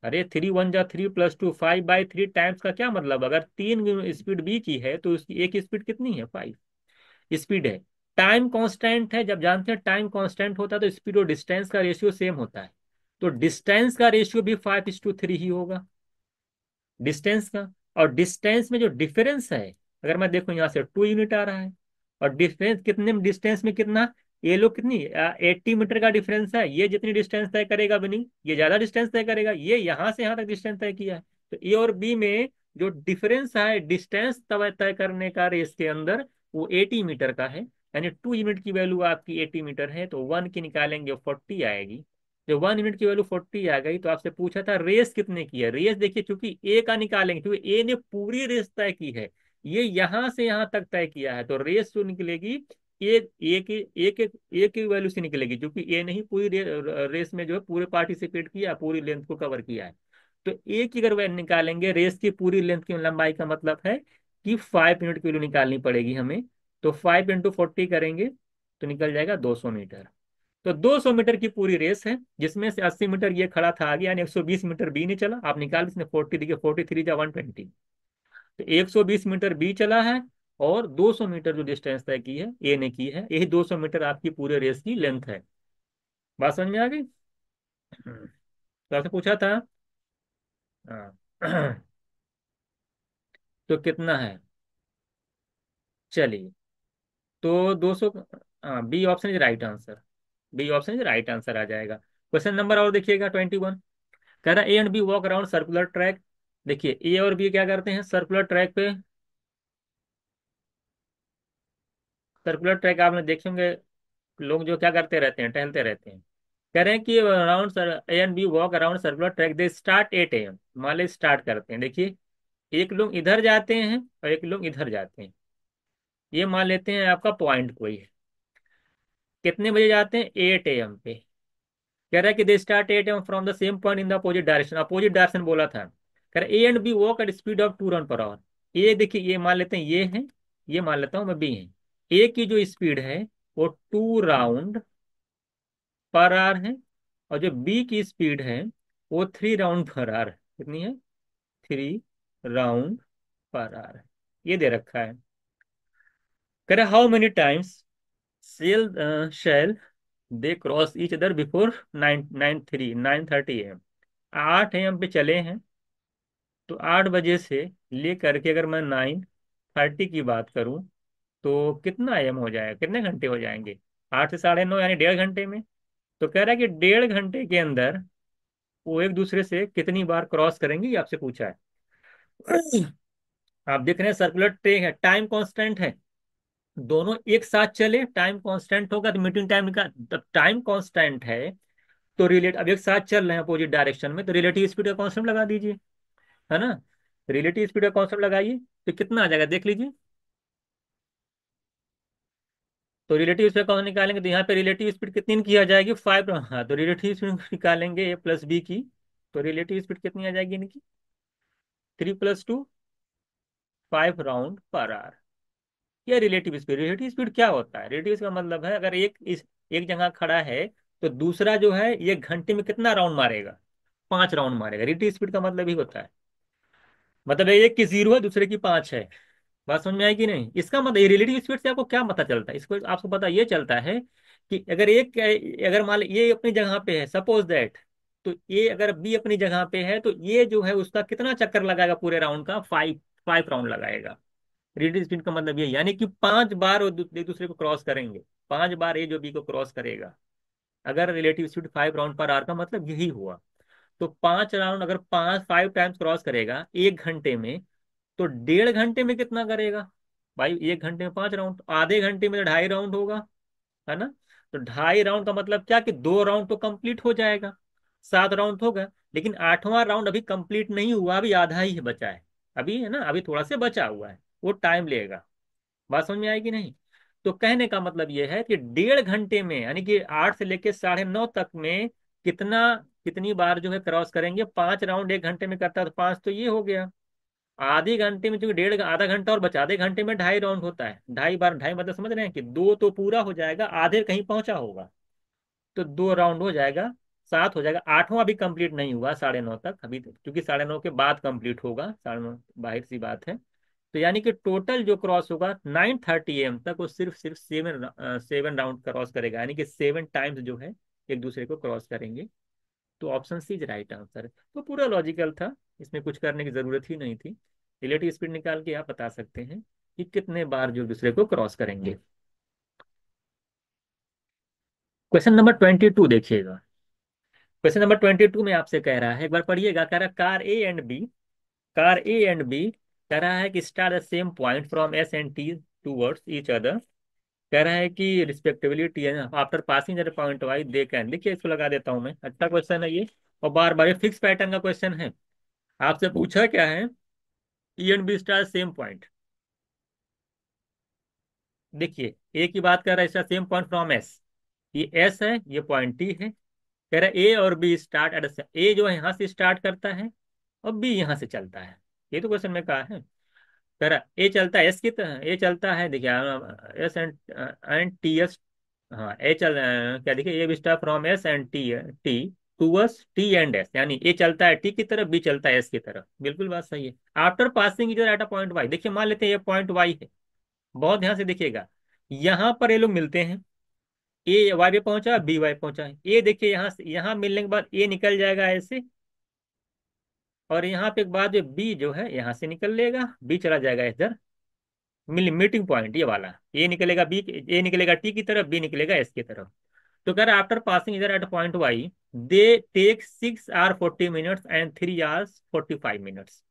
A: अरे 3 1 जा 3 +2, 5/3 टाइम्स का क्या मतलब, अगर 3 स्पीड बी की है तो उसकी ए की स्पीड कितनी है, 5 स्पीड है। टाइम कांस्टेंट है, जब जानते हैं टाइम कांस्टेंट होता है तो स्पीड और डिस्टेंस का रेशियो सेम होता है, तो डिस्टेंस का रेशियो भी 5:3 ही होगा, डिस्टेंस का। और डिस्टेंस में जो डिफरेंस है, अगर मैं देखूं यहाँ से 2 यूनिट आ रहा है, और डिफरेंस कितने डिस्टेंस में कितना, ये लोग कितनी 80 मीटर का डिफरेंस है, ये जितनी डिस्टेंस तय करेगा विनिंग, ये ज्यादा डिस्टेंस तय करेगा, ये यहाँ से यहाँ तक डिस्टेंस तय किया है। तो ए और बी में जो डिफरेंस है डिस्टेंस तय तय करने का रेस के अंदर, वो 80 मीटर का है, यानी 2 यूनिट की वैल्यू आपकी 80 मीटर है, तो 1 की निकालेंगे 40 आएगी। जब 1 यूनिट की वैल्यू 40 आ गई तो आपसे पूछा था रेस कितने की है, रेस देखिए चूंकि ए का निकालेंगे, क्योंकि ए ने पूरी रेस तय की है, ये यहां से यहां तक तय किया है, तो रेस जो निकलेगी ए की वैल्यू से निकलेगी, क्योंकि ए ने ही पूरी रेस में जो है पूरे पार्टिसिपेट किया, पूरी लेंथ को कवर किया है। तो ए की अगर वैल्यू निकालेंगे, रेस की पूरी लेंथ की लंबाई का मतलब है कि 5 यूनिट की वैल्यू निकालनी पड़ेगी हमें। तो 5 × 40 करेंगे तो निकल जाएगा 200 मीटर। तो 200 मीटर की पूरी रेस है, जिसमें से 80 मीटर ये खड़ा था आगे, यानी 120 मीटर बी ने चला। आप निकाल, इसने 40 देखिए, 43 या 120, तो 120 मीटर बी चला है, और 200 मीटर जो डिस्टेंस तय की है ए ने की है, यही 200 मीटर आपकी पूरे रेस की लेंथ है। बात समझ में आ गई? तो आपसे पूछा था। हाँ। तो कितना है? चलिए, तो 200, हाँ, B option is right answer. B option is right answer आ जाएगा। क्वेश्चन नंबर और देखिएगा 21। कह रहा A and B walk around circular track. देखिए, ए और बी क्या करते हैं सर्कुलर ट्रैक पे? सर्कुलर ट्रैक आपने देखे होंगे, लोग जो क्या करते रहते हैं, टहलते रहते हैं। कह रहे हैं कि around A and B walk around circular track, they start 8 AM। मान ली स्टार्ट करते हैं, देखिए, एक लोग इधर जाते हैं और एक लोग इधर जाते हैं। ये मान लेते हैं आपका पॉइंट कोई है। कितने बजे जाते हैं? 8 AM पे। कह रहा है कि they start 8 AM from the same point in the opposite direction. Opposite direction बोला था। कह रहा है A and B walk at speed of 2 run per hour। ये देखिए, ये मान लेते हैं ये है, ये मान लेता हूं मैं बी है। ए की जो स्पीड है वो 2 राउंड पर आवर है, और जो बी की स्पीड है वो 3 राउंड पर आवर है। कितनी है? 3 राउंड पर आवर। ये दे रखा है। कह रहा how many times shall they cross each other before 9:30 AM। 8 AM पे चले हैं, तो 8 बजे से ले करके अगर मैं 9:30 की बात करूं, तो कितना एम हो जाएगा, कितने घंटे हो जाएंगे? 8 से 9:30, यानी 1.5 घंटे में। तो कह रहा है कि 1.5 घंटे के अंदर वो एक दूसरे से कितनी बार क्रॉस करेंगे, ये आपसे पूछा है। आप देख रहे हैं सर्कुलर ट्रैक है, टाइम कांस्टेंट है, दोनों एक साथ चले, टाइम कांस्टेंट होगा तो मीटिंग टाइम का, तब टाइम कांस्टेंट है। तो रिलेट अब एक साथ चल रहे हैं अपोजिट डायरेक्शन में, तो रिलेटिव स्पीड का कांस्टेंट लगा दीजिए, है ना। रिलेटिव स्पीड का कांस्टेंट लगाइए, तो कितना आ जाएगा देख लीजिए। तो रिलेटिव स्पीड कौन निकालेंगे, तो यहाँ पे रिलेटिव स्पीड कितनी की आ जाएगी? 5। हाँ, तो रिलेटिव स्पीड निकालेंगे ए प्लस बी की, तो रिलेटिव स्पीड कितनी आ जाएगी इनकी? 3 + 2 5 राउंड पर आवर। ये रिलेटिव स्पीड क्या होता है? रिलेटिव का मतलब है, अगर एक जगह खड़ा है, तो दूसरा जो है ये घंटे में कितना राउंड मारेगा? 5 राउंड मारेगा। रिलेटिव स्पीड का मतलब ही होता है, मतलब एक की 0 है, दूसरे की 5 है। बात समझ में आएगी नहीं? इसका मतलब रिलेटिव स्पीड से आपको क्या पता चलता है? इसको आपको पता ये चलता है कि अगर मान ली ये अपनी जगह पे है, सपोज दैट, तो ये अगर बी अपनी जगह पे है, तो ये जो है उसका कितना चक्कर लगाएगा पूरे राउंड का? 5 राउंड लगाएगा। रिलेटिव स्पीड का मतलब ये, यानी कि 5 बार वो एक दूसरे को क्रॉस करेंगे। 5 बार ए जो बी को क्रॉस करेगा। अगर relative speed 5 round per hour का मतलब यही हुआ। तो 5 राउंड अगर 5 टाइम्स क्रॉस करेगा 1 घंटे में, तो 1.5 घंटे में कितना करेगा? भाई 1 घंटे में 5 राउंड, तो आधे घंटे में तो 2.5 राउंड होगा, है ना। तो 2.5 राउंड का मतलब क्या कि 2 राउंड तो कंप्लीट हो जाएगा, 7 राउंड हो गया। लेकिन 8वां राउंड अभी कंप्लीट नहीं हुआ, अभी आधा ही बचा है। अभी है ना, अभी थोड़ा सा बचा हुआ है, वो टाइम लेगा। बात समझ में आएगी नहीं? तो कहने का मतलब ये है कि 1.5 घंटे में, यानी कि 8 से लेके 9:30 तक में कितना, कितनी बार जो है क्रॉस करेंगे? 5 राउंड 1 घंटे में करता है, तो 5 तो ये हो गया। आधे घंटे में, चूंकि आधा घंटा और बचा, आधे घंटे में 2.5 राउंड होता है। 2.5 बार, ढाई मतलब समझ रहे हैं कि 2 तो पूरा हो जाएगा, आधे कहीं पहुंचा होगा, तो 2 राउंड हो जाएगा, 7 हो जाएगा। 8वां अभी कंप्लीट नहीं हुआ 9:30 तक, अभी क्योंकि 9:30 के बाद कंप्लीट होगा, 9:30 बाहर सी बात है। तो यानी कि टोटल जो क्रॉस होगा 9:30 AM तक, वो सिर्फ सिर्फ 7 राउंड क्रॉस करेगा, यानी कि 7 टाइम्स जो है एक दूसरे को क्रॉस करेंगे। तो option C is right answer. तो पूरा लॉजिकल था, इसमें कुछ करने की जरूरत ही नहीं थी। रिलेटिव स्पीड निकाल के आप बता सकते हैं कि कितने बार जो दूसरे को क्रॉस करेंगे। क्वेश्चन नंबर 22 देखिएगा। क्वेश्चन नंबर 22 में आपसे कह रहा है, एक बार पढ़िएगा। कह रहा कार ए एंड बी कह रहा है कि start the same point from S and T towards each other. कह रहा है कि respectively T after passing the point Y they can. देखिए, इसको लगा देता हूं मैं, अच्छा क्वेश्चन है ये, और बार बार ये फिक्स पैटर्न का क्वेश्चन है। आपसे पूछा क्या है? E and B start same point. देखिए, ए की बात कर रहा है, इसका सेम पॉइंट फ्रॉम एस, ये एस है, ये पॉइंट टी है। कह रहा है ए और बी स्टार्ट एट, ए जो है यहाँ से स्टार्ट करता है और बी यहाँ से चलता है। ये तो क्वेश्चन में कहा है। कह रहा ए चलता है एस की तरह, ए चलता है, देखिए एस एंड टी एस हाँ ए चल क्या देखिए, A start from S and T, T towards T and S, यानी ए चलता है टी की तरफ, बी चलता है एस की तरफ, बिल्कुल बात सही है। आफ्टर पासिंग इधर एट अ पॉइंट वाई, देखिए मान लेते हैं ये पॉइंट वाई है, बहुत ध्यान से देखिएगा, यहाँ पर ये लोग मिलते हैं, ए वाई पे पहुंचा, बी वाई पहुंचा है, ए देखिए यहाँ से यहाँ मिलने के बाद ए निकल जाएगा ऐसे, और यहाँ पे एक बाद में बी जो है यहाँ से निकल लेगा, बी चला जाएगा इधर, मीटिंग पॉइंट ये वाला, ए निकलेगा बी, ए निकलेगा टी की तरफ, बी निकलेगा एस की तरफ। तो कह रहा है आफ्टर पासिंग इधर at point Y they take 6 hours 40 minutes and 3 hours 45 minutes।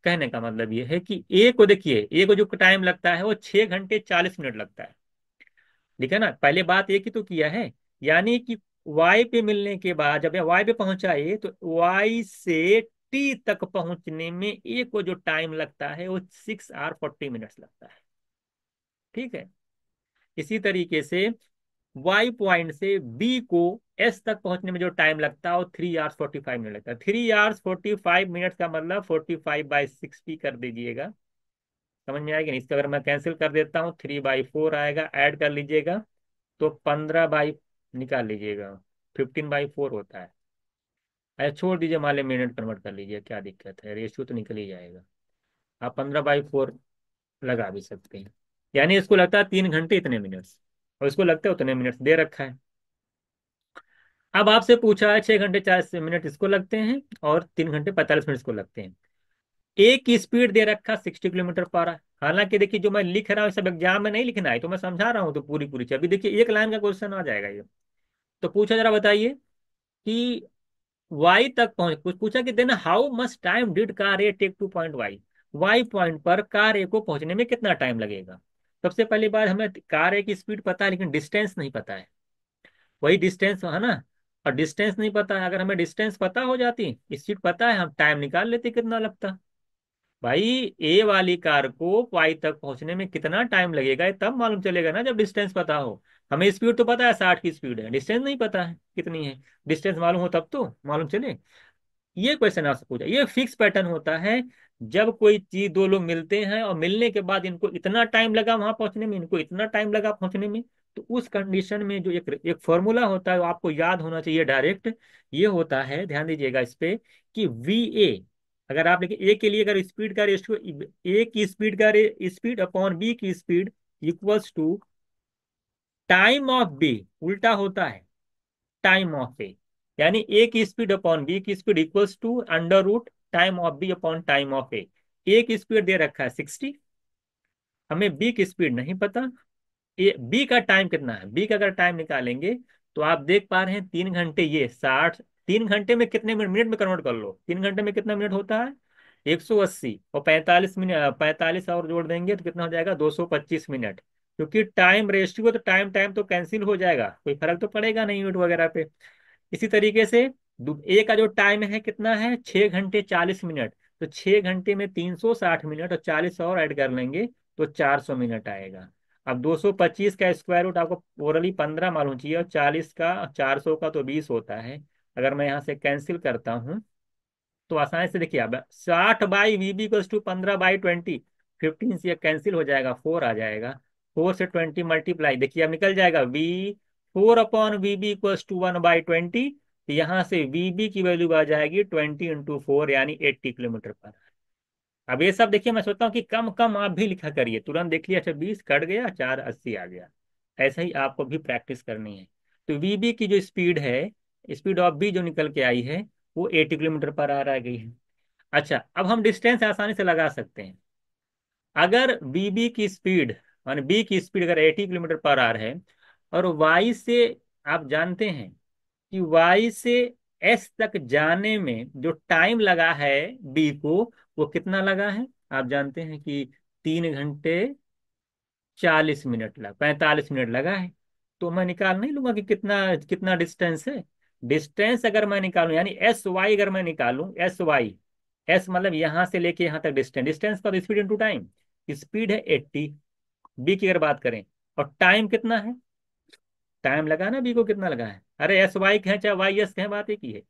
A: कहने का मतलब ये है कि ए को देखिए, ए को जो टाइम लगता है वो 6 घंटे 40 मिनट लगता है, ठीक है ना, पहले बात एक ही तो किया है, यानी कि वाई पे मिलने के बाद जब वाई पे पहुंचा ए, तो वाई से टी तक पहुंचने में ए को जो टाइम लगता है वो 6 hours 40 minutes लगता है, ठीक है। इसी तरीके से वाई पॉइंट से बी को एस तक पहुंचने में जो टाइम लगता है वो 3 hours 45 मिनट लगता है। 3 hours 45 मिनट का मतलब 45/60 कर दीजिएगा, समझ में आएगा नहीं, इसका अगर मैं कैंसिल कर देता हूँ 3/4 आएगा, ऐड कर लीजिएगा तो 15 निकाल लीजिएगा, 15/4 होता है। अरे छोड़ दीजिए, मान लिया मिनट कन्वर्ट कर लीजिए, क्या दिक्कत है, रेशियो तो निकल ही जाएगा। आप 15/4 लगा भी सकते हैं, यानी इसको लगता है 3 घंटे इतने मिनट, और इसको लगता है उतने मिनट दे रखा है। अब आपसे पूछा है 6 घंटे 40 मिनट इसको लगते हैं और 3 घंटे 45 मिनट इसको लगते हैं। एक की स्पीड दे रखा 60 किलोमीटर पर आवर। हालांकि देखिए जो मैं लिख रहा हूँ सब एग्जाम में नहीं लिखना है, तो मैं समझा रहा हूँ तो पूरी पूरी चीज़। अभी देखिए एक लाइन का क्वेश्चन आ जाएगा ये। तो पूछा, जरा बताइए कि वाई तक पहुंच, कुछ पूछा कि then how much time did car A take to point Y, Y point पर कार ए को पहुंचने में कितना टाइम लगेगा। सबसे पहली बात, हमें कार ए की स्पीड पता है लेकिन डिस्टेंस नहीं पता है, वही डिस्टेंस है ना, और डिस्टेंस नहीं पता है, अगर हमें डिस्टेंस पता हो जाती, स्पीड पता है, हम टाइम निकाल लेते कितना लगता। भाई ए वाली कार को वाई तक पहुंचने में कितना टाइम लगेगा ये तब मालूम चलेगा ना जब डिस्टेंस पता हो। हमें स्पीड तो पता है 60 की स्पीड है, डिस्टेंस नहीं पता है कितनी है, डिस्टेंस मालूम हो तब तो मालूम चले। ये क्वेश्चन आपसे पूछा, ये फिक्स पैटर्न होता है, जब कोई चीज दो लोग मिलते हैं और मिलने के बाद इनको इतना टाइम लगा वहां पहुंचने में, इनको इतना टाइम लगा पहुंचने में, तो उस कंडीशन में जो एक एक फॉर्मूला होता है वो आपको याद होना चाहिए डायरेक्ट। ये होता है, ध्यान दीजिएगा इस पे, कि वी ए, अगर आप लेकिन ए के लिए अगर स्पीड का रेशियो, ए की स्पीड का स्पीड अपॉन बी की speed equals to time of B, उल्टा होता है टाइम ऑफ ए, यानी ए की स्पीड अपॉन बी की speed equals to under root time of B upon time of A. A की स्पीड दे रखा है 60, हमें बी की स्पीड नहीं पता, ए बी का टाइम कितना है, बी का अगर टाइम निकालेंगे तो आप देख पा रहे हैं 3 घंटे ये 60, 3 घंटे में कितने मिनट, मिनट में कन्वर्ट कर लो, 3 घंटे में कितना मिनट होता है 180, और 45 मिनट, 45 और जोड़ देंगे तो कितना हो जाएगा 225 मिनट। क्योंकि टाइम रेशियो है तो टाइम टाइम तो कैंसिल हो जाएगा, कोई फर्क तो पड़ेगा नहीं यूनिट वगैरह पे। इसी तरीके से ए का जो टाइम है कितना है 6 घंटे 40 मिनट, तो 6 घंटे में 360 मिनट और 40 और ऐड कर लेंगे तो 400 मिनट आएगा। अब 225 का स्क्वायर रूट आपको ओरली 15 मालूम चाहिए, और 40 का 400 का तो 20 होता है। अगर मैं यहाँ से कैंसिल करता हूँ तो आसानी से देखिए, अब 60/VB = 15/20, 15 से कैंसिल हो जाएगा, 4 आ जाएगा, 4 से 20 मल्टीप्लाई, देखिए अब निकल जाएगा वी 4/VB = 1/20। तो यहाँ से वीबी की वैल्यू आ जाएगी 20 × 4 यानी 80 किलोमीटर पर। अब ये सब देखिए, मैं सोचता हूँ कि कम कम आप भी लिखा करिए, तुरंत देख लिया, अच्छा 20 कट गया 480 आ गया। ऐसा ही आपको भी प्रैक्टिस करनी है। तो वीबी की जो स्पीड है, स्पीड ऑफ बी जो निकल के आई है वो 80 किलोमीटर पर आ गई है। अच्छा, अब हम डिस्टेंस आसानी से लगा सकते हैं। अगर बीबी की स्पीड, मान बी की स्पीड अगर 80 किलोमीटर पर आवर है, और वाई से, आप जानते हैं कि वाई से एस तक जाने में जो टाइम लगा है बी को, वो कितना लगा है, आप जानते हैं कि 3 घंटे 40 मिनट लगा, 45 मिनट लगा है। तो मैं निकाल नहीं लूंगा कि कितना कितना डिस्टेंस है। डिस्टेंस अगर मैं निकालूं, यानी एस वाई अगर मैं निकालूं, एस वाई, एस मतलब यहां से लेके यहां तक डिस्टेंस, डिस्टेंस का स्पीड इनटू टाइम, स्पीड है 80, बी की अगर बात करें, और टाइम कितना है, टाइम लगा ना बी को कितना लगा है, अरे एस वाई कहें चाहे वाई एस कहें बात एक ही है।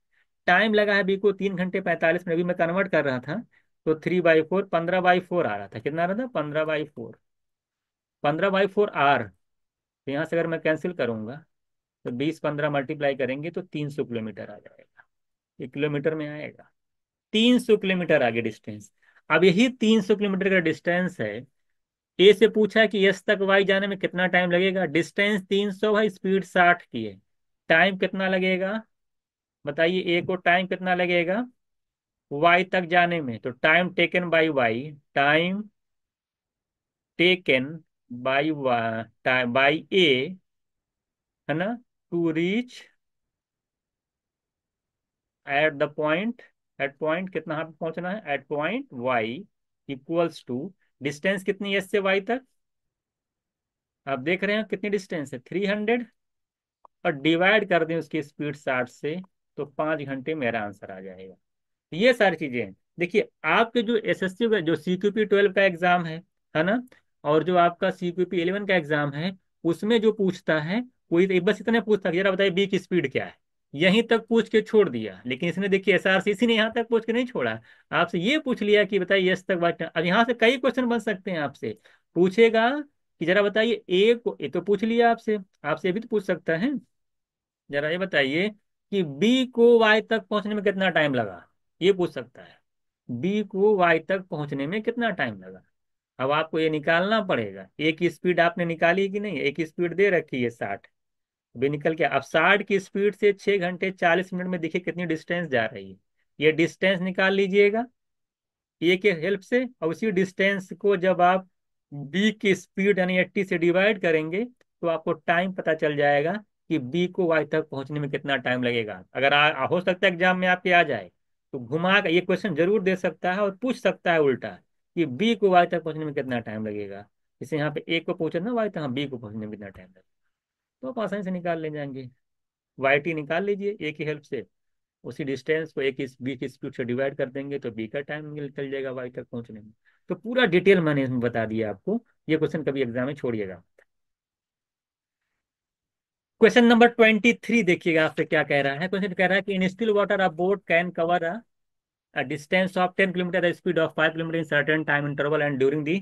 A: टाइम लगा है बी को 3 घंटे 45 मिनट, अभी मैं कन्वर्ट कर रहा था तो 3/4, 15/4 आ रहा था, कितना आ रहा था 15/4, 15/4 आर, तो यहाँ से अगर मैं कैंसिल करूंगा तो 20 15 मल्टीप्लाई करेंगे तो 300 किलोमीटर आ जाएगा। ये किलोमीटर में आएगा। 300 किलोमीटर आगे डिस्टेंस। अब यही 300 किलोमीटर का डिस्टेंस है। ए से पूछा कि यस तक वाई जाने में कितना टाइम लगेगा। डिस्टेंस 300 है, स्पीड 60 की है। टाइम कितना लगेगा बताइए। ए को टाइम कितना लगेगा वाई तक जाने में। तो time taken by Y, time taken by time by A, है ना, to reach at the point, at point कितना यहाँ पे पहुंचना है, at point Y equals to, distance कितनी है एस से वाई तक। आप देख रहे हैं कितनी डिस्टेंस है, 300। और डिवाइड कर दें उसकी स्पीड 60 से, तो 5 घंटे मेरा आंसर आ जाएगा। ये सारी चीजें हैं। देखिए आपके जो एसएससी का जो CQP 12 का एग्जाम है ना, और जो आपका CQP 11 का एग्जाम है, उसमें जो पूछता है कोई तो बस इतने पूछता है कि जरा बताइए बी की स्पीड क्या है। यहीं तक पूछ के छोड़ दिया। लेकिन इसने देखिए SRCC ने यहाँ तक पूछ के नहीं छोड़ा। आपसे ये पूछ लिया कि बताइए यस तक बात। अब यहाँ से कई क्वेश्चन बन सकते हैं आपसे। पूछेगा कि जरा बताइए ए को, ये तो पूछ लिया आपसे, आपसे ये भी तो पूछ सकता है। जरा ये बताइए कि बी को वाई तक पहुंचने में कितना टाइम लगा, ये पूछ सकता है। बी को वाई तक पहुंचने में कितना टाइम लगा। अब आपको ये निकालना पड़ेगा। एक की स्पीड आपने निकाली कि नहीं, एक की स्पीड दे रखी है 60। अभी निकल के अब 60 की स्पीड से 6 घंटे 40 मिनट में देखिए कितनी डिस्टेंस जा रही है। ये डिस्टेंस निकाल लीजिएगा ए के हेल्प से। और उसी डिस्टेंस को जब आप बी की स्पीड यानी 80 से डिवाइड करेंगे तो आपको टाइम पता चल जाएगा कि बी को वाई तक पहुंचने में कितना टाइम लगेगा। अगर हो सकता है एग्जाम में आपके आ जाए, तो घुमा कर ये क्वेश्चन जरूर दे सकता है और पूछ सकता है उल्टा कि बी को वाई तक पहुंचने में कितना टाइम लगेगा। जैसे यहाँ पे ए को पहुंचे ना वाई तक, हाँ बी को पहुंचने में कितना टाइम लगेगा, तो आप आसानी से निकाल ले जाएंगे। वाई टी निकाल लीजिए ए की हेल्प से। उसी डिस्टेंस को ए की बी की स्पीड से डिवाइड कर देंगे तो बी का टाइम निकल जाएगा वाई तक पहुंचने में। तो पूरा डिटेल मैंने इसमें बता दिया आपको। ये क्वेश्चन कभी एग्जाम में छोड़िएगा। क्वेश्चन नंबर 23 देखिएगा आपसे क्या कह रहा है। क्वेश्चन कह रहा है कि इन still water a boat can cover a distance of 10 kilometre the speed of 5 kilometre in certain time interval and during the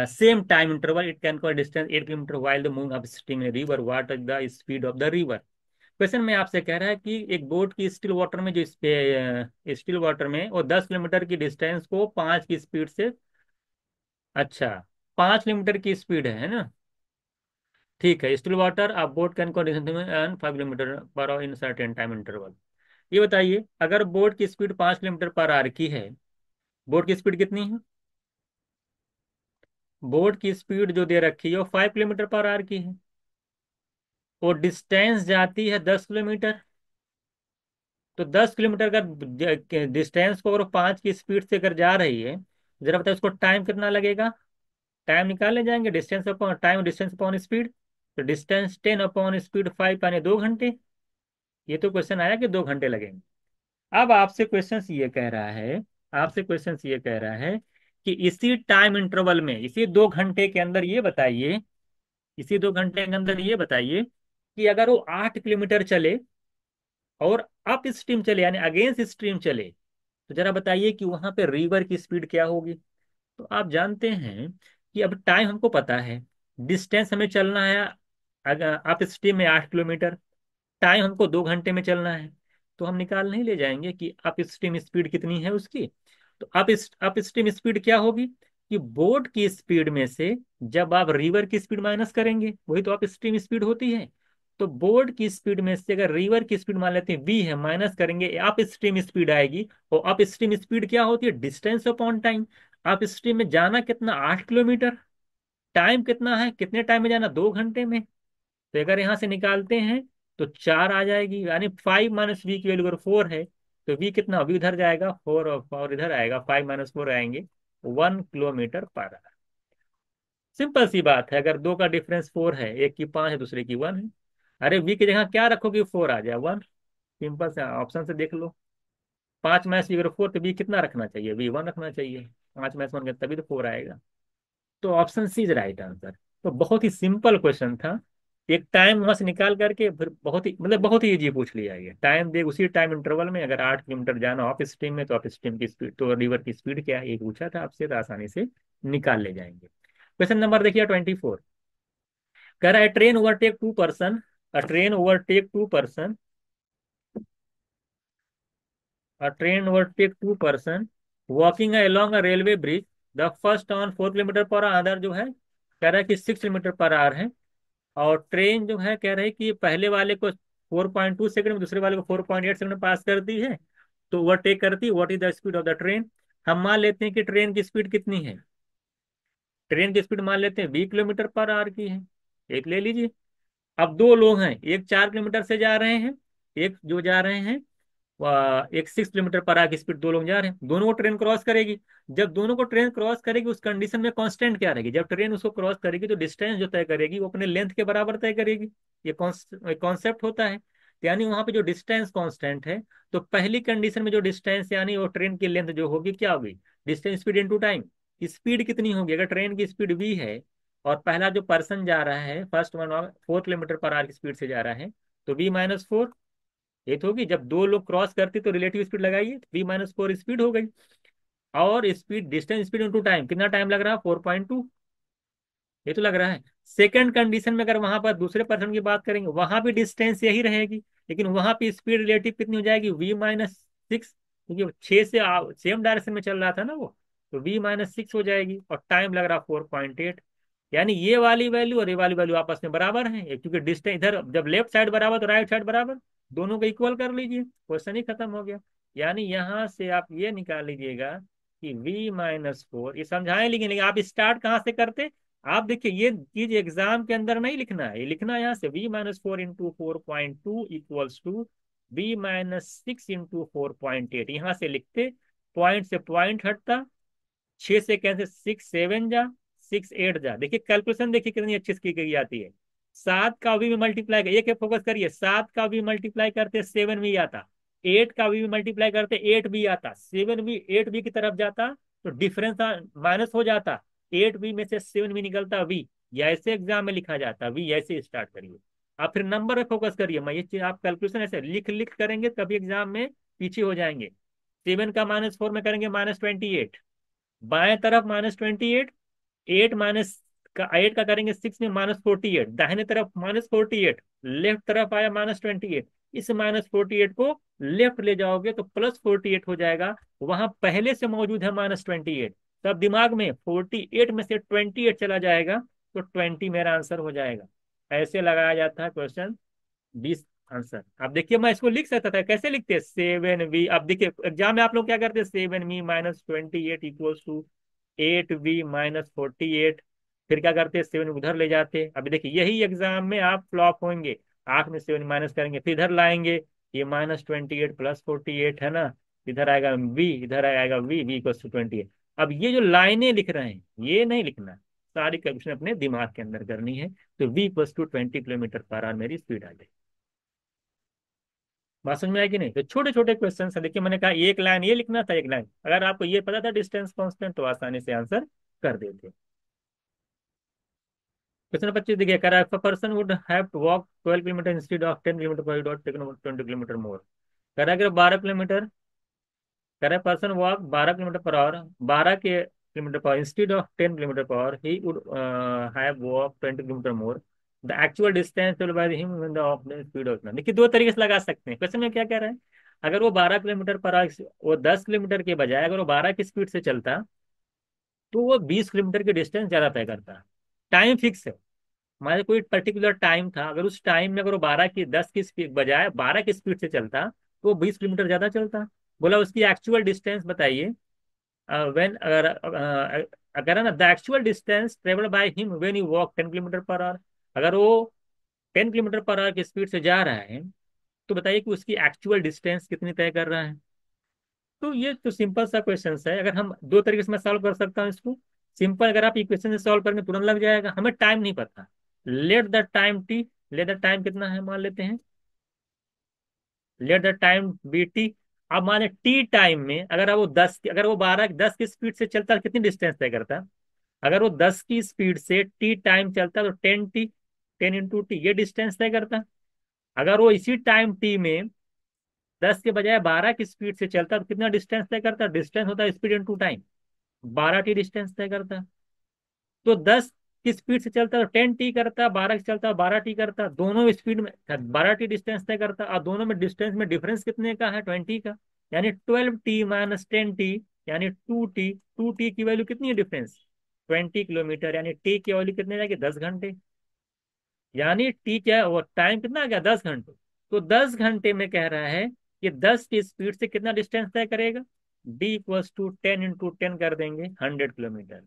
A: same time interval it can cover distance 8 kilometre while the moving upstream in river what is the speed of the river. Question में आपसे कह रहा है कि एक boat की still water में जो स्टिल वाटर में वो 10 किलोमीटर की डिस्टेंस को 5 की स्पीड से, अच्छा 5 किलोमीटर की स्पीड है ना, ठीक है। स्टिल वाटर आप बोट कैन को 5 kilometre per our in certain time interval. ये बताइए अगर बोट की स्पीड 5 किलोमीटर पर आवर की है, बोट की स्पीड कितनी है, बोट की स्पीड जो दे रखी है वो 5 किलोमीटर पर आवर की है, और डिस्टेंस जाती है 10 किलोमीटर। तो 10 किलोमीटर का डिस्टेंस को अगर 5 की स्पीड से अगर जा रही है, जरा बताओ उसको टाइम कितना लगेगा। टाइम निकालने जाएंगे, distance upon time, distance upon speed. तो डिस्टेंस 10 अपॉन स्पीड 5 यानी 2 घंटे। ये तो क्वेश्चन आया कि 2 घंटे लगेंगे। अब आपसे क्वेश्चन ये कह रहा है, आपसे क्वेश्चन ये कह रहा है कि इसी टाइम इंटरवल में, इसी 2 घंटे के अंदर ये बताइए, इसी 2 घंटे के अंदर ये बताइए कि अगर वो 8 किलोमीटर चले और अप स्ट्रीम चले यानी अगेंस्ट स्ट्रीम चले, तो जरा बताइए कि वहां पे रिवर की स्पीड क्या होगी। तो आप जानते हैं कि अब टाइम हमको पता है, डिस्टेंस हमें चलना है अगर अप स्ट्रीम में 8 किलोमीटर, टाइम हमको 2 घंटे में चलना है। तो हम निकाल नहीं ले जाएंगे कि अप स्ट्रीम स्पीड कितनी है उसकी। तो अप स्ट्रीम स्पीड क्या होगी कि बोट की स्पीड में से जब आप रिवर की स्पीड माइनस करेंगे वही तो अप स्ट्रीम स्पीड होती है। तो बोट की स्पीड में से अगर रिवर की स्पीड मान लेते हैं v है, माइनस करेंगे अप स्ट्रीम स्पीड आएगी। और अप स्ट्रीम स्पीड क्या होती है, distance upon time. Up stream में जाना कितना, 8 किलोमीटर। टाइम कितना है, कितने टाइम में जाना, 2 घंटे में। तो अगर यहाँ से निकालते हैं तो 4 आ जाएगी, यानी 5 - v की वैल्यू अगर 4 है तो v कितना, v इधर जाएगा 4 और इधर आएगा 5 - 4 आएंगे 1 किलोमीटर पर। सिंपल सी बात है, अगर दो का डिफरेंस 4 है, एक की 5 है दूसरे की 1 है। अरे v की जगह क्या रखोगे, 4 आ जाए 1। सिंपल से ऑप्शन से देख लो। 5 - v अगर 4 तो v कितना रखना चाहिए, v 1 रखना चाहिए। 5 - 1 तभी तो 4 आएगा। तो option C is right answer. तो बहुत ही सिंपल क्वेश्चन था। एक टाइम वहां से निकाल करके फिर बहुत ही मतलब बहुत ही इजी पूछ लिया। ये टाइम दे उसी टाइम इंटरवल में अगर 8 किलोमीटर जाना ऑफ स्ट्रीम में तो ऑफ स्ट्रीम की स्पीड तो रिवर की स्पीड क्या है ये पूछा था आपसे, तो आसानी से निकाल ले जाएंगे। क्वेश्चन नंबर देखिए 24। कह रहा है train overtake two person, a train overtake two person, a train overtake two person walking along a railway bridge, the first on 4 kilometre per hour, जो है कह रहा है कि 6 किलोमीटर पर आवर है। और ट्रेन जो है कह रहे हैं कि पहले वाले को 4.2 सेकंड में, दूसरे वाले को 4.8 सेकंड में पास करती है, तो ओवरटेक करती है। What is the speed of the train? हम मान लेते हैं कि ट्रेन की स्पीड कितनी है, ट्रेन की स्पीड मान लेते हैं 20 किलोमीटर पर आवर की है, एक ले लीजिए। अब दो लोग हैं, एक 4 किलोमीटर से जा रहे हैं, एक जो जा रहे हैं एक 6 किलोमीटर पर आवर की स्पीड, दो लोग जा रहे हैं, दोनों को ट्रेन क्रॉस करेगी। जब दोनों को ट्रेन क्रॉस करेगी उस कंडीशन में कांस्टेंट क्या रहेगी? जब ट्रेन उसको क्रॉस करेगी तो डिस्टेंस जो तय करेगी वो अपने लेंथ के बराबर तय करेगी। ये कॉन्सेप्ट होता है। तो यानी वहां पे जो डिस्टेंस कांस्टेंट है, तो पहली कंडीशन में जो डिस्टेंस यानी वो ट्रेन की लेंथ जो होगी क्या होगी? Distance speed into time. Speed कितनी होगी? अगर ट्रेन की स्पीड v है और पहला जो पर्सन जा रहा है first one 4 kilometre per our की स्पीड से जा रहा है, तो v-4 ये तो होगी। जब दो लोग क्रॉस करते तो रिलेटिव स्पीड लगाइए, v-4 स्पीड हो गई। और speed, distance speed into time, कितना टाइम लग रहा है? 4.2, ये तो लग रहा है। सेकंड कंडीशन में अगर वहां पर दूसरे पर्सन की बात करेंगे, वहां भी डिस्टेंस यही रहेगी, लेकिन वहां पे स्पीड रिलेटिव कितनी हो जाएगी? v-6, क्योंकि 6 से सेम डायरेक्शन में चल रहा था ना वो, तो v-6 हो जाएगी। और टाइम लग रहा 4.8। यानी ये वाली वैल्यू और ये वाली वैल्यू आपस में बराबर है, क्योंकि डिस्टेंस इधर जब लेफ्ट साइड बराबर तो राइट साइड बराबर, दोनों को इक्वल कर लीजिए, क्वेश्चन ही खत्म हो गया। यानी यहां से आप ये निकाल लीजिएगा कि v-4, ये समझाएं, लेकिन आप स्टार्ट कहाँ से करते? आप देखिए ये चीज एग्जाम के अंदर नहीं लिखना है, ये लिखना है यहाँ से, v-4 × 4.2 इक्वल्स टू v-6 × 4.8, यहाँ से लिखते। पॉइंट से पॉइंट हटता, 6 से कैंसिल, 6 7 जा, 6 8 जा। देखिए कैलकुलेशन देखिए कितनी अच्छी की गई आती है। 7 का भी मल्टीप्लाई, एक फोकस करिए, 7 का भी मल्टीप्लाई करते 7 भी आता, 8 का भी मल्टीप्लाई करते 8 भी आता, 7 भी 8 भी की तरफ जाता, तो डिफरेंस माइनस हो जाता, 8 भी में से 7 भी निकलता v। या ऐसे एग्जाम में लिखा जाता v, ऐसे स्टार्ट करिए। आप फिर नंबर पे फोकस करिए, मैं ये चीज आप कैलकुलेशन ऐसे लिख लिख करेंगे तभी एग्जाम में पीछे हो जाएंगे। 7 का -4 में करेंगे -28, बाएं तरफ -28, 8 का करेंगे 6 में -48, दाहिने तरफ -48, लेफ्ट तरफ आया -28। इस -48 को लेफ्ट ले जाओगे तो +48 हो जाएगा, वहां पहले से मौजूद है -28, तब दिमाग में 48 में से 28 चला जाएगा, तो 20 मेरा आंसर हो जाएगा। ऐसे लगाया जाता है क्वेश्चन, 20 आंसर। अब देखिए मैं इसको लिख सकता था, कैसे लिखते हैं? 7v, अब देखिए एग्जाम में आप लोग क्या करते हैं, 7v-28 इक्वल्स टू 8v-48। फिर क्या करते हैं, 7 उधर ले जाते हैं। अभी देखिए यही एग्जाम में आप फ्लॉप होंगे, 8 में 7 माइनस करेंगे, फिर इधर लाएंगे, ये -28 +48 है ना, इधर आएगा v, इधर आएगा v इक्वल्स टू 28। अब ये जो लाइनें लिख रहे हैं ये नहीं लिखना, सारी कैलकुलेशन अपने दिमाग के अंदर करनी है। तो v equals to 20 kilometre per hour मेरी स्पीड आ जाएगी। बात समझ में आएगी नहीं? तो छोटे छोटे क्वेश्चन है, देखिए मैंने कहा एक लाइन ये लिखना था, एक लाइन, अगर आपको ये पता था डिस्टेंस कांस्टेंट तो आसानी से आंसर कर देते। क्वेश्चन 25 देखिए, कह रहा है person would have to walk 12 kilometre instead of 10 kilometre per dot taken 20 kilometre more. कह रहा है कि 12 किलोमीटर, कह रहा है person walk 12 kilometre per hour, 12 kilometre per instead of 10 kilometre per, he would have walk 20 kilometre more, the actual distance by him when the of the speed of. देखिए दो तरीके से लगा सकते हैं, क्वेश्चन में क्या कह रहा है, अगर वो 12 किलोमीटर पर आवर, वो 10 किलोमीटर के बजाय अगर वो 12 की स्पीड से चलता, तो वो 20 किलोमीटर की डिस्टेंस ज्यादा तय करता। टाइम फिक्स है, हमारे कोई पर्टिकुलर टाइम था, अगर उस टाइम में अगर वो 10 की स्पीड बजाय 12 की स्पीड से चलता, तो वो 20 किलोमीटर ज्यादा चलता। बोला उसकी एक्चुअल डिस्टेंस बताइए, व्हेन, अगर है ना, the actual distance travelled by him when he walk 10 kilometre per our. अगर वो 10 किलोमीटर पर आवर की स्पीड से जा रहा है, तो बताइए कि उसकी एक्चुअल डिस्टेंस कितनी तय कर रहा है। तो ये तो सिंपल सा क्वेश्चन है, अगर हम दो तरीके से मैं सॉल्व कर सकता हूँ इसको। सिंपल, अगर आप इक्वेशन से सॉल्व करेंगे तुरंत लग जाएगा, हमें टाइम नहीं पता। Let the time T, let the time कितना है मान लेते हैं, let the time be T. अब माने टी टाइम में अगर वो 10 की स्पीड से चलता है, कितनी डिस्टेंस तय करता है? अगर वो 10 की स्पीड से टी टाइम चलता है तो 10 टी, 10 × टी, ये डिस्टेंस तय करता है। अगर वो इसी टाइम टी में 10 के बजाय 12 की स्पीड से चलता है तो कितना डिस्टेंस तय करता है? डिस्टेंस होता है speed into time, 12 T distance तय करता है। तो 10 किस स्पीड से चलता है, 10T करता, 12 से चलता, 12T करता, दोनों स्पीड में 12T डिस्टेंस तय करता, और दोनों में डिस्टेंस में डिफरेंस कितने का है, 20 का। यानी 12T माइनस 10T, यानी 2T। 2T की वैल्यू कितनी है डिफरेंस, 20 किलोमीटर, यानी टी की वैल्यू कितने जाएगी, 10 घंटे। यानी टी क्या, वो टाइम कितना आ गया, 10 घंटे। तो 10 घंटे में कह रहा है कि 10 की स्पीड से कितना डिस्टेंस तय करेगा, डी इक्वल्स टू 10 × 10 कर देंगे, 100 किलोमीटर।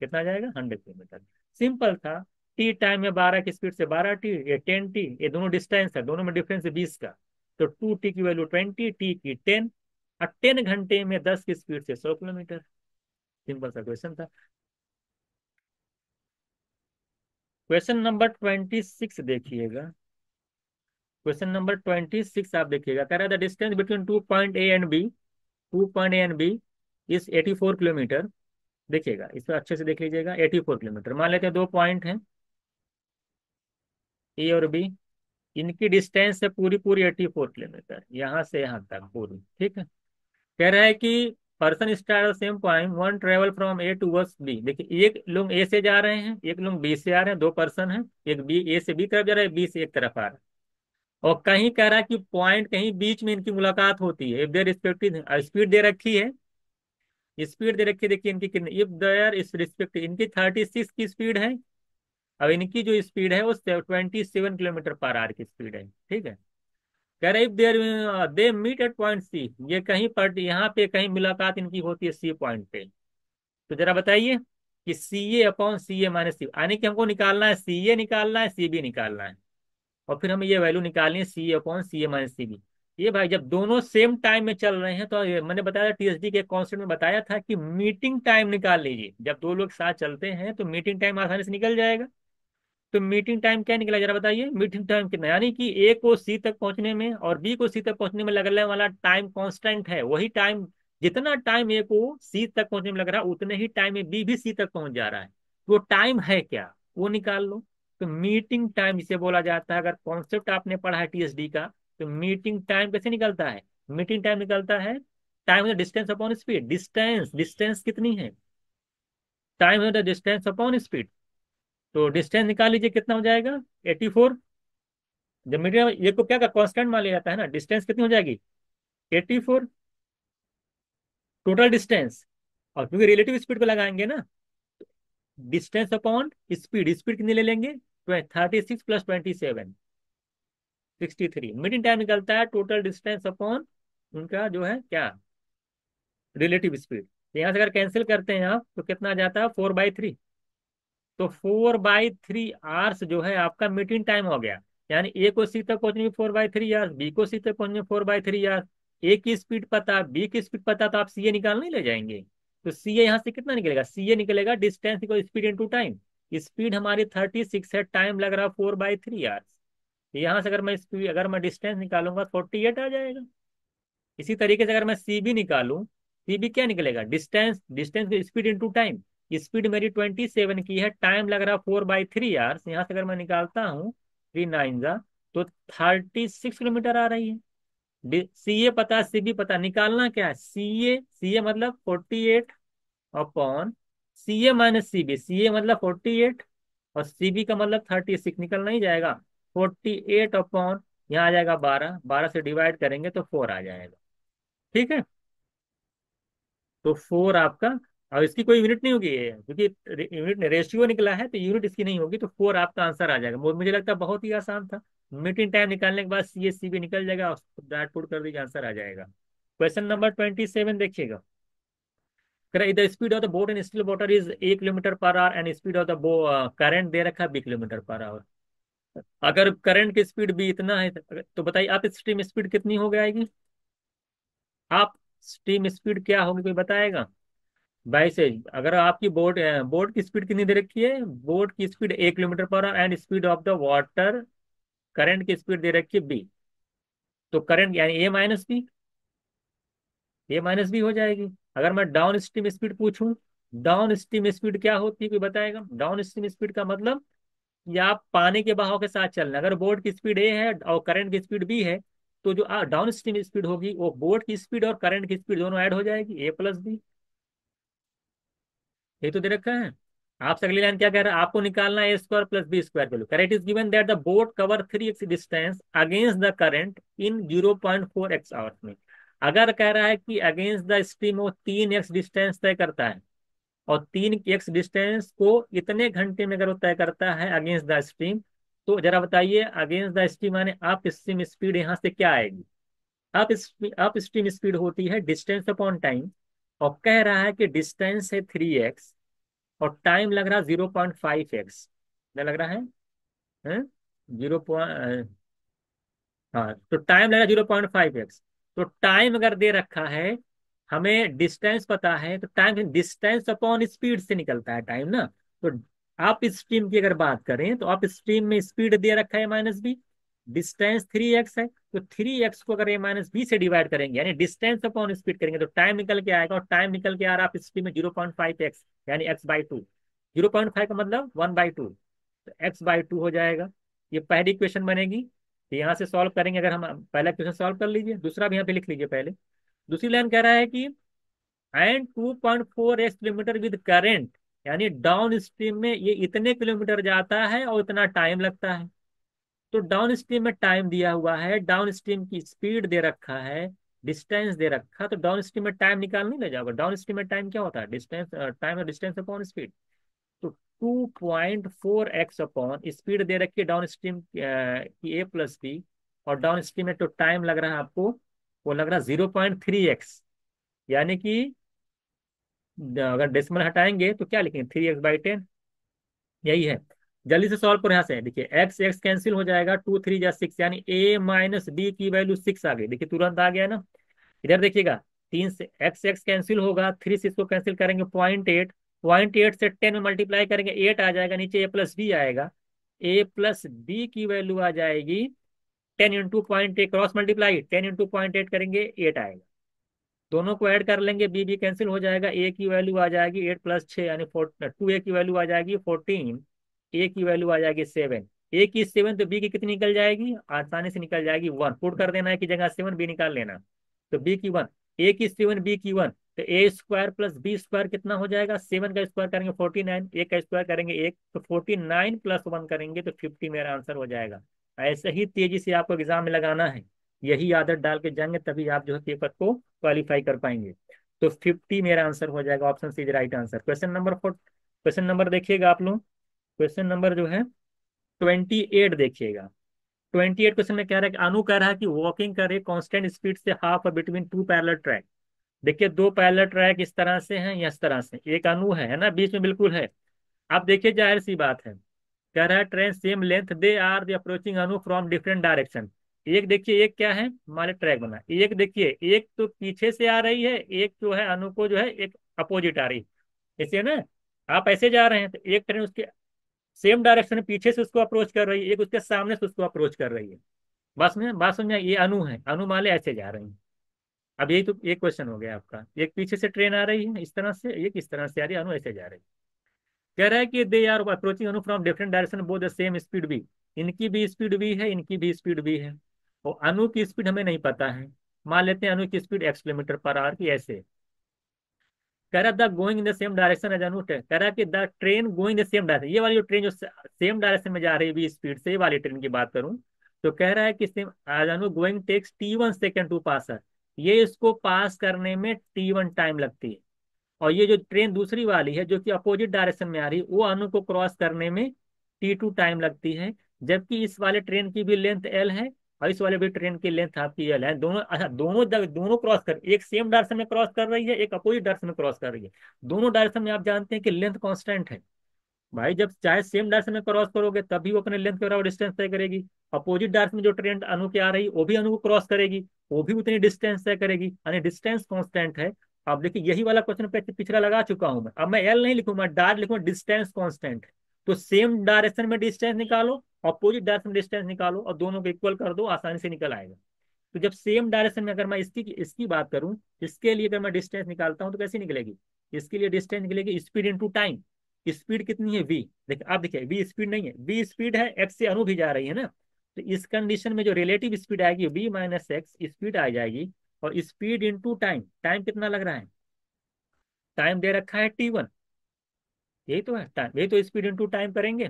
A: कितना आ जाएगा, 100 किलोमीटर। सिंपल था। टी टाइम में 12 की स्पीड से 12T, ये 10T, ये दोनों डिस्टेंस है, दोनों में डिफरेंस है 20 का। तो 2T की वैल्यू 20, टी की 10, और 10 घंटे में 10 की स्पीड से 100 किलोमीटर। सिंपल सा क्वेश्चन था। क्वेश्चन नंबर 26 देखिएगा। क्वेश्चन नंबर 26 आप देखिएगा, कह रहा है the distance between 2 point A and B, 2 point A and B is 84 kilometre. देखिएगा, इस पर अच्छे से देख लीजिएगा, 84 किलोमीटर। मान लेते हैं दो पॉइंट हैं, ए और बी। इनकी डिस्टेंस है पूरी पूरी 84 किलोमीटर, यहाँ से यहाँ तक पूरी, ठीक है। कह रहा है कि person start same point, one travel from A towards B. देखिए, एक लोग ए से जा रहे हैं, एक लोग बी से आ रहे हैं, दो पर्सन हैं। एक बी, ए से बी तरफ जा रहा है, बी से एक तरफ आ रहा है। और कहीं कह रहा है कि पॉइंट कहीं बीच में इनकी मुलाकात होती है, इफ देयर रिस्पेक्टिव स्पीड दे रखी है। स्पीड दे रखी है, देखिए इनकी कितनी, इफ देयर इस रिस्पेक्टिव, इनकी 36 की स्पीड है। अब इनकी जो स्पीड है वो 27 किलोमीटर पर आवर की स्पीड है, ठीक है। कह रहे if there they meet at point C, ये कहीं पर यहाँ पे कहीं मुलाकात इनकी होती है सी पॉइंट पे। तो जरा बताइए कि CA/CA - C, यानी कि हमको निकालना है, CA निकालना है, CB निकालना है, और फिर हमें ये वैल्यू निकालनी है CA/CA - CB। ये भाई जब दोनों सेम टाइम में चल रहे हैं, तो मैंने बताया TSD के कॉन्सेप्ट में बताया था कि मीटिंग टाइम निकाल लीजिए। जब दो लोग साथ चलते हैं तो मीटिंग टाइम आसानी से निकल जाएगा। तो मीटिंग टाइम क्या निकला, जरा बताइए, मीटिंग टाइम कितना, यानी कि ए को सी तक पहुंचने में और बी को सी तक पहुंचने में लगने वाला टाइम कांस्टेंट है, वही टाइम। जितना टाइम ए को सी तक पहुंचने में लग रहा है, उतने ही टाइम में बी भी सी तक पहुंच जा रहा है। तो वो टाइम है क्या, वो निकाल लो। तो मीटिंग टाइम जिसे बोला जाता है, अगर कॉन्सेप्ट आपने पढ़ा है TSD का, तो मीटिंग टाइम कैसे निकलता है, मीटिंग टाइम निकलता है, time distance upon speed. Distance, distance कितनी है, टाइम है द डिस्टेंस अपॉन स्पीड। तो डिस्टेंस निकाल लीजिए, कितना हो जाएगा, 84। जब मीडियम ये को क्या कांस्टेंट मान लिया जाता है ना, डिस्टेंस कितनी हो जाएगी, 84 टोटल डिस्टेंस। और क्योंकि रिलेटिव स्पीड पे लगाएंगे ना, डिस्टेंस अपॉन स्पीड, स्पीड कितनी ले लेंगे, 36 + 27, 63। मीडियम टाइम निकलता है टोटल डिस्टेंस अपॉन उनका जो है क्या, रिलेटिव स्पीड। यहाँ से अगर कैंसिल करते हैं आप, तो कितना आ जाता है, 4/3। तो 4/3 आवर्स जो है आपका मीटिंग टाइम हो गया। यानी ए को सी तक पहुंचने में 4/3 आवर्स, बी को सी तक पहुंचने में 4/3 आवर्स। ए की स्पीड पता, बी की स्पीड पता, तो आप सीए निकालने ले जाएंगे। तो सीए यहाँ से कितना निकलेगा, सीए निकलेगा distance equal speed into time. Speed हमारी 36 है, टाइम लग रहा है 4/3 आवर्स। यहाँ से अगर मैं स्पीड, अगर मैं डिस्टेंस निकालूंगा 48 आ जाएगा। इसी तरीके से अगर मैं CB निकालूं, CB क्या निकलेगा, distance, distance speed into time. Speed मेरी 27 की है, टाइम लग रहा है 4/3 आवर्स। यहाँ से अगर मैं निकालता हूँ 3 9 जा, तो 36 किलोमीटर आ रही है। CA पता, CB पता, निकालना क्या है, CA मतलब 48 अपॉन CA - CB। CA मतलब 48 और CB का मतलब 36, निकलना ही जाएगा। 48 अपॉन, यहाँ आ जाएगा 12, 12 से डिवाइड करेंगे तो 4 आ जाएगा, ठीक है। तो 4 आपका, और इसकी कोई यूनिट नहीं होगी ये, क्योंकि यूनिट रेशियो निकला है, तो यूनिट इसकी नहीं होगी। तो 4 आपका आंसर आ जाएगा। मुझे लगता है बहुत ही आसान था। मीटिंग टाइम निकालने के बाद CA/CB निकल जाएगा, डॉट पुट कर दीजिए, आंसर आ जाएगा। क्वेश्चन नंबर 27 देखिएगा। The speed of the boat in still water is 1 kilometre per hour, and speed of the current दे रखा है 20 किलोमीटर पर आवर। अगर करंट की स्पीड भी इतना है, तो बताइए आप स्ट्रीम स्पीड कितनी हो जाएगी, आप स्ट्रीम स्पीड क्या होगी, कोई बताएगा। 22 है। अगर आपकी बोट, बोट की स्पीड कितनी दे रखी है, बोट की speed 1 kilometre per hour, and speed of the water, current की स्पीड दे रखी है B। तो करंट यानी A - B, A - B हो जाएगी। अगर मैं डाउन स्ट्रीम स्पीड पूछूं, डाउन स्ट्रीम स्पीड क्या होती है, कोई बताएगा। डाउन स्ट्रीम स्पीड का मतलब, या आप पानी के बहाव के साथ चल रहे हैं, अगर बोट की स्पीड A है और करंट की स्पीड B है, तो जो डाउन स्ट्रीम स्पीड होगी वो बोट की स्पीड और करंट की स्पीड दोनों ऐड हो जाएगी, A + B। ये तो दे रखा है। आपसे अगली लाइन क्या कह रहा है, आपको निकालना है A square plus B square value. Correct is given that the boat cover 3x distance against the current in 0.4x hours में। अगर कह रहा है कि अगेंस्ट द स्ट्रीम वो 3x डिस्टेंस तय करता है, और 3x डिस्टेंस को इतने घंटे में अगर वो तय करता है अगेंस्ट द स्ट्रीम, तो जरा बताइए अगेंस्ट द स्ट्रीम माने अप स्ट्रीम स्पीड यहाँ से क्या आएगी। अप स्ट्रीम स्पीड होती है डिस्टेंस अपॉन टाइम, और कह रहा है कि डिस्टेंस है 3x और टाइम लग रहा है 0.5x। क्या लग रहा है 0 हाँ, तो टाइम लगा 0.5x। तो टाइम अगर दे रखा है, हमें डिस्टेंस पता है, तो टाइम डिस्टेंस अपॉन स्पीड से निकलता है टाइम ना। तो आप स्ट्रीम की अगर बात करें तो आप स्ट्रीम में स्पीड दे रखा है -b, डिस्टेंस 3x है, तो 3x को अगर -b से डिवाइड करेंगे यानी डिस्टेंस अपॉन स्पीड करेंगे तो टाइम निकल के आएगा, और टाइम निकल के आ रहा है आप स्ट्रीम में 0.5x यानी x/2। 0.5 का मतलब 1/2, तो x/2 हो जाएगा। ये पहली क्वेश्चन बनेगी। तो यहाँ से सॉल्व करेंगे, अगर हम पहला क्वेश्चन सॉल्व कर लीजिए, दूसरा भी यहाँ पे लिख लीजिए पहले। दूसरी लाइन कह रहा है कि and 2.4x kilometre with current, यानी डाउन स्ट्रीम में ये इतने किलोमीटर जाता है और इतना टाइम लगता है। तो डाउन स्ट्रीम में टाइम दिया हुआ है, डाउन स्ट्रीम की स्पीड दे रखा है, डिस्टेंस दे रखा, तो डाउन स्ट्रीम में टाइम निकाल नहीं ले जाओगे। डाउन स्ट्रीम में टाइम क्या होता है, डिस्टेंस टाइम और डिस्टेंस अपॉन स्पीड। तो 2.4x अपॉन स्पीड दे रखी है डाउन स्ट्रीम की a+b, और डाउन स्ट्रीम में तो टाइम लग रहा है आपको, वो लग रहा है 0.3x, यानी कि अगर डेसिमल हटाएंगे तो क्या लिखेंगे 3x/10, यही है। जल्दी से सॉल्व करो यहाँ से, देखिए एक्स एक्स कैंसिल हो जाएगा, 2 3 जा 6, यानी a-b की वैल्यू 6 आ गई, देखिए तुरंत आ गया ना। इधर देखिएगा, 3 से एक्स एक्स कैंसिल होगा, 3 से इसको कैंसिल करेंगे 0.8, 0.8 से 10 में मल्टीप्लाई करेंगे 8 आ जाएगा, नीचे a+b आएगा, a+b की वैल्यू आ जाएगी 10 × 0.8 क्रॉस मल्टीप्लाई 10 × 0.8 करेंगे 8 आएगा। दोनों को ऐड कर लेंगे, बी बी कैंसिल हो जाएगा, ए की वैल्यू आ जाएगी 8 + 6 यानी 2a की वैल्यू आ जाएगी 14, ए की वैल्यू आ जाएगी 7। ए की 7 तो बी की कितनी निकल जाएगी, आसानी से निकल जाएगी 1, पुट कर देना है कि जगह 7 बी निकाल लेना। तो बी की 1, ए की 7 बी की 1, तो a² + b² कितना हो जाएगा, 7 का स्क्वायर करेंगे 49, एक का स्क्वायर करेंगे 1, तो 49 + 1 करेंगे तो 50 मेरा आंसर हो जाएगा। ऐसे ही तेजी से आपको एग्जाम में लगाना है, यही आदत डाल के जाएंगे तभी आप जो है पेपर को क्वालिफाई कर पाएंगे। तो 50 मेरा आंसर हो जाएगा, option C is right answer. Question number देखिएगा आप लोग, क्वेश्चन नंबर जो है 28 देखिएगा। 28 क्वेश्चन में कह रहा है कि अनु कह रहा है कि वॉकिंग करे कांस्टेंट स्पीड से हाफ बिटवीन 2 पैरेलल ट्रैक। देखिए 2 पैरेलल ट्रैक इस तरह से हैं या इस तरह से, एक अनु है ना, बीच में बिल्कुल है। आप देखिए जाहिर सी बात है, कह रहा है train same length they are the approaching Anu from different direction. एक देखिए, एक क्या है, हमारे ट्रैक बना, एक देखिए एक तो पीछे से आ रही है, एक जो है अनु को जो है एक अपोजिट आ रही है, ऐसे ना। आप ऐसे जा रहे हैं तो एक ट्रेन उसके सेम डायरेक्शन में पीछे से उसको अप्रोच कर रही है, एक उसके सामने से उसको अप्रोच कर रही है। बस में बात समझा, ये अनु है, अनु माले ऐसे जा रही है। अब यही तो एक क्वेश्चन हो गया आपका, एक पीछे से ट्रेन आ रही है इस तरह से, एक इस तरह से आ रही है, अनु ऐसे जा रही है। कह रहा है कि they are approaching Anu from different direction both the same speed भी, इनकी भी स्पीड भी है, इनकी भी स्पीड भी है, और अनु की स्पीड हमें नहीं पता है। मान लेते हैं अनु की स्पीड x किलोमीटर/आवर की, ऐसे कह रहा the going in the same direction as Anu, कह रहा है कि the train going the same direction, ये वाली जो ट्रेन जो सेम डायरेक्शन में जा रही है भी स्पीड से, ये वाली ट्रेन की बात करूं तो कह रहा है कि same as Anu going takes t1 second to pass her, ये इसको पास करने में t1 टाइम लगती है। और ये जो ट्रेन दूसरी वाली है जो कि अपोजिट डायरेक्शन में आ रही है, वो अनु को क्रॉस करने में t2 टाइम लगती है। जबकि इस वाले ट्रेन की भी लेंथ l है, और इस वाले भी ट्रेन की लेंथ आपकी l है, दोनों अच्छा दोनों क्रॉस कर, एक सेम डायरेक्शन में क्रॉस कर रही है, एक अपोजिट डायरेक्शन में क्रॉस कर रही है। दोनों डायरेक्शन में आप जानते हैं कि लेंथ कांस्टेंट है। भाई जब चाहे सेम डायरेक्शन में क्रॉस करोगे तभी वो अपने लेंथ के बराबर डिस्टेंस तय करेगी। अपोजिट डायरेक्शन में जो ट्रेन अनु के आ रही वो भी अनु को क्रॉस करेगी, वो भी उतनी डिस्टेंस तय करेगी, यानी डिस्टेंस कांस्टेंट है। अब देखिए यही वाला क्वेश्चन पिछला लगा चुका हूं मैं, अब मैं एल नहीं लिखूंगा, डायरेक्ट लिखूंगा डिस्टेंस कांस्टेंट है। तो सेम डायरेक्शन में डिस्टेंस निकालो, अपोजिट डायरेक्शन में डिस्टेंस निकालो, और दोनों को इक्वल कर दो, आसानी से निकल आएगा। तो जब सेम डायरेक्शन में अगर मैं इसकी इसकी बात करूं, इसके लिए अगर मैं डिस्टेंस निकालता हूं तो कैसी निकलेगी, इसके लिए डिस्टेंस निकलेगी स्पीड इंटू टाइम। स्पीड कितनी है v, देखिए आप देखिए v स्पीड नहीं है, v स्पीड है, x से अनु भी जा रही है ना। तो इस कंडीशन में जो रिलेटिव स्पीड आएगी v - x स्पीड आ जाएगी, और स्पीड इंटू टाइम, टाइम कितना लग रहा है, टाइम दे रखा है t1, यही तो है टाइम, यही तो स्पीड इनटू टाइम करेंगे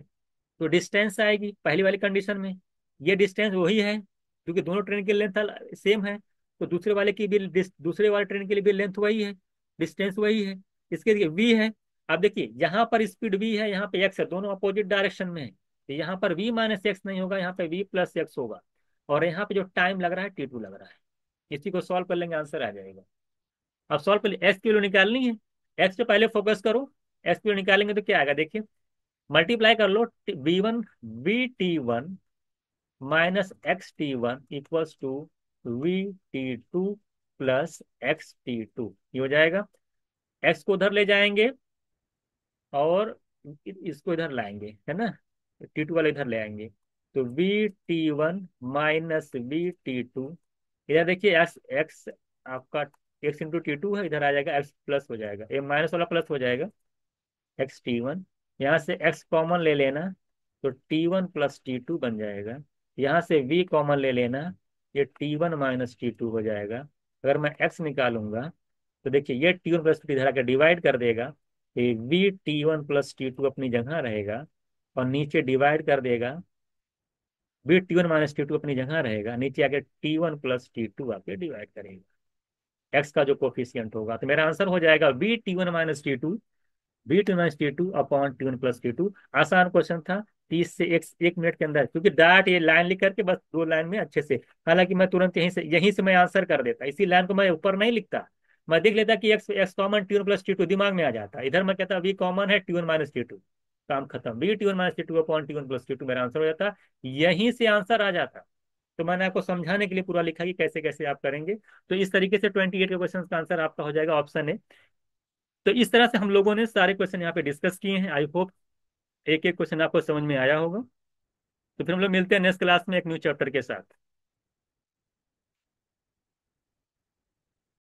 A: तो डिस्टेंस आएगी पहली वाली कंडीशन में। ये डिस्टेंस वही है क्योंकि दोनों ट्रेन की लेंथ सेम है, तो दूसरे वाले की भी दूसरे वाले ट्रेन के लिए भी लेंथ वही है, डिस्टेंस वही है। इसके लिए वी है। अब देखिए यहाँ पर स्पीड वी है, यहाँ पे एक्स है, दोनों अपोजिट डायरेक्शन में है, तो यहाँ पर वी माइनस एक्स नहीं होगा, यहाँ पे वी प्लस एक्स होगा। और यहाँ पे जो टाइम लग रहा है T2 लग रहा है। इसी को सॉल्व कर लेंगे, आंसर आ जाएगा। अब सॉल्व कर लिए, एक्स की वैल्यू निकालनी है। एक्स पे पहले फोकस करो। एक्स की वैल्यू निकालेंगे तो क्या आएगा देखिए, मल्टीप्लाई कर लो। V1 minus XT1 equals to VT2 plus XT2, ये हो जाएगा। एक्स को उधर ले जाएंगे और इसको इधर लाएंगे, है ना, T2 वाले इधर ले आएंगे। तो VT1 माइनस VT2, इधर देखिए एक्स एक्स आपका x × T2 है, इधर आ जाएगा एक्स प्लस हो जाएगा, ये माइनस वाला प्लस हो जाएगा XT1। यहाँ से x कॉमन ले लेना, तो T1 प्लस T2 बन जाएगा। यहाँ से v कॉमन ले लेना, ये T1 माइनस T2 हो जाएगा। अगर मैं x निकालूंगा तो देखिए ये T1 प्लस T2 इधर आकर डिवाइड कर देगा, ये v T1 प्लस T2 अपनी जगह रहेगा, और नीचे डिवाइड कर देगा, v T1 माइनस T2 अपनी जगह रहेगा, नीचे आके T1 प्लस T2 आके डिवाइड करेगा एक्स का जो कोफिशियंट होगा। तो मेरा आंसर हो जाएगा V T1 minus T2 upon T1 plus T2। आसान क्वेश्चन था, 30 से 1 मिनट के अंदर, क्योंकि डायरेक्ट ये लाइन लिख करके बस 2 लाइन में अच्छे से, हालांकि मैं तुरंत यहीं से मैं आंसर कर देता, इसी लाइन को मैं ऊपर नहीं लिखता, मैं देख लेता कि x x common T1 plus T2 दिमाग में आ जाता, इधर मैं कहता वी कॉमन है T1 माइनस T2, काम खत्म। V T1 minus T2 upon T1 plus T2 मेरा आंसर हो जाता, यहीं से आंसर आ जाता। तो मैंने आपको समझाने के लिए पूरा लिखा कि कैसे कैसे आप करेंगे। तो इस तरीके से 28 के क्वेश्चन का आंसर आपका हो जाएगा ऑप्शन ए। तो इस तरह से हम लोगों ने सारे क्वेश्चन यहाँ पे डिस्कस किए हैं। आई होप एक एक क्वेश्चन आपको समझ में आया होगा। तो फिर हम लोग मिलते हैं नेक्स्ट क्लास में एक न्यू चैप्टर के साथ।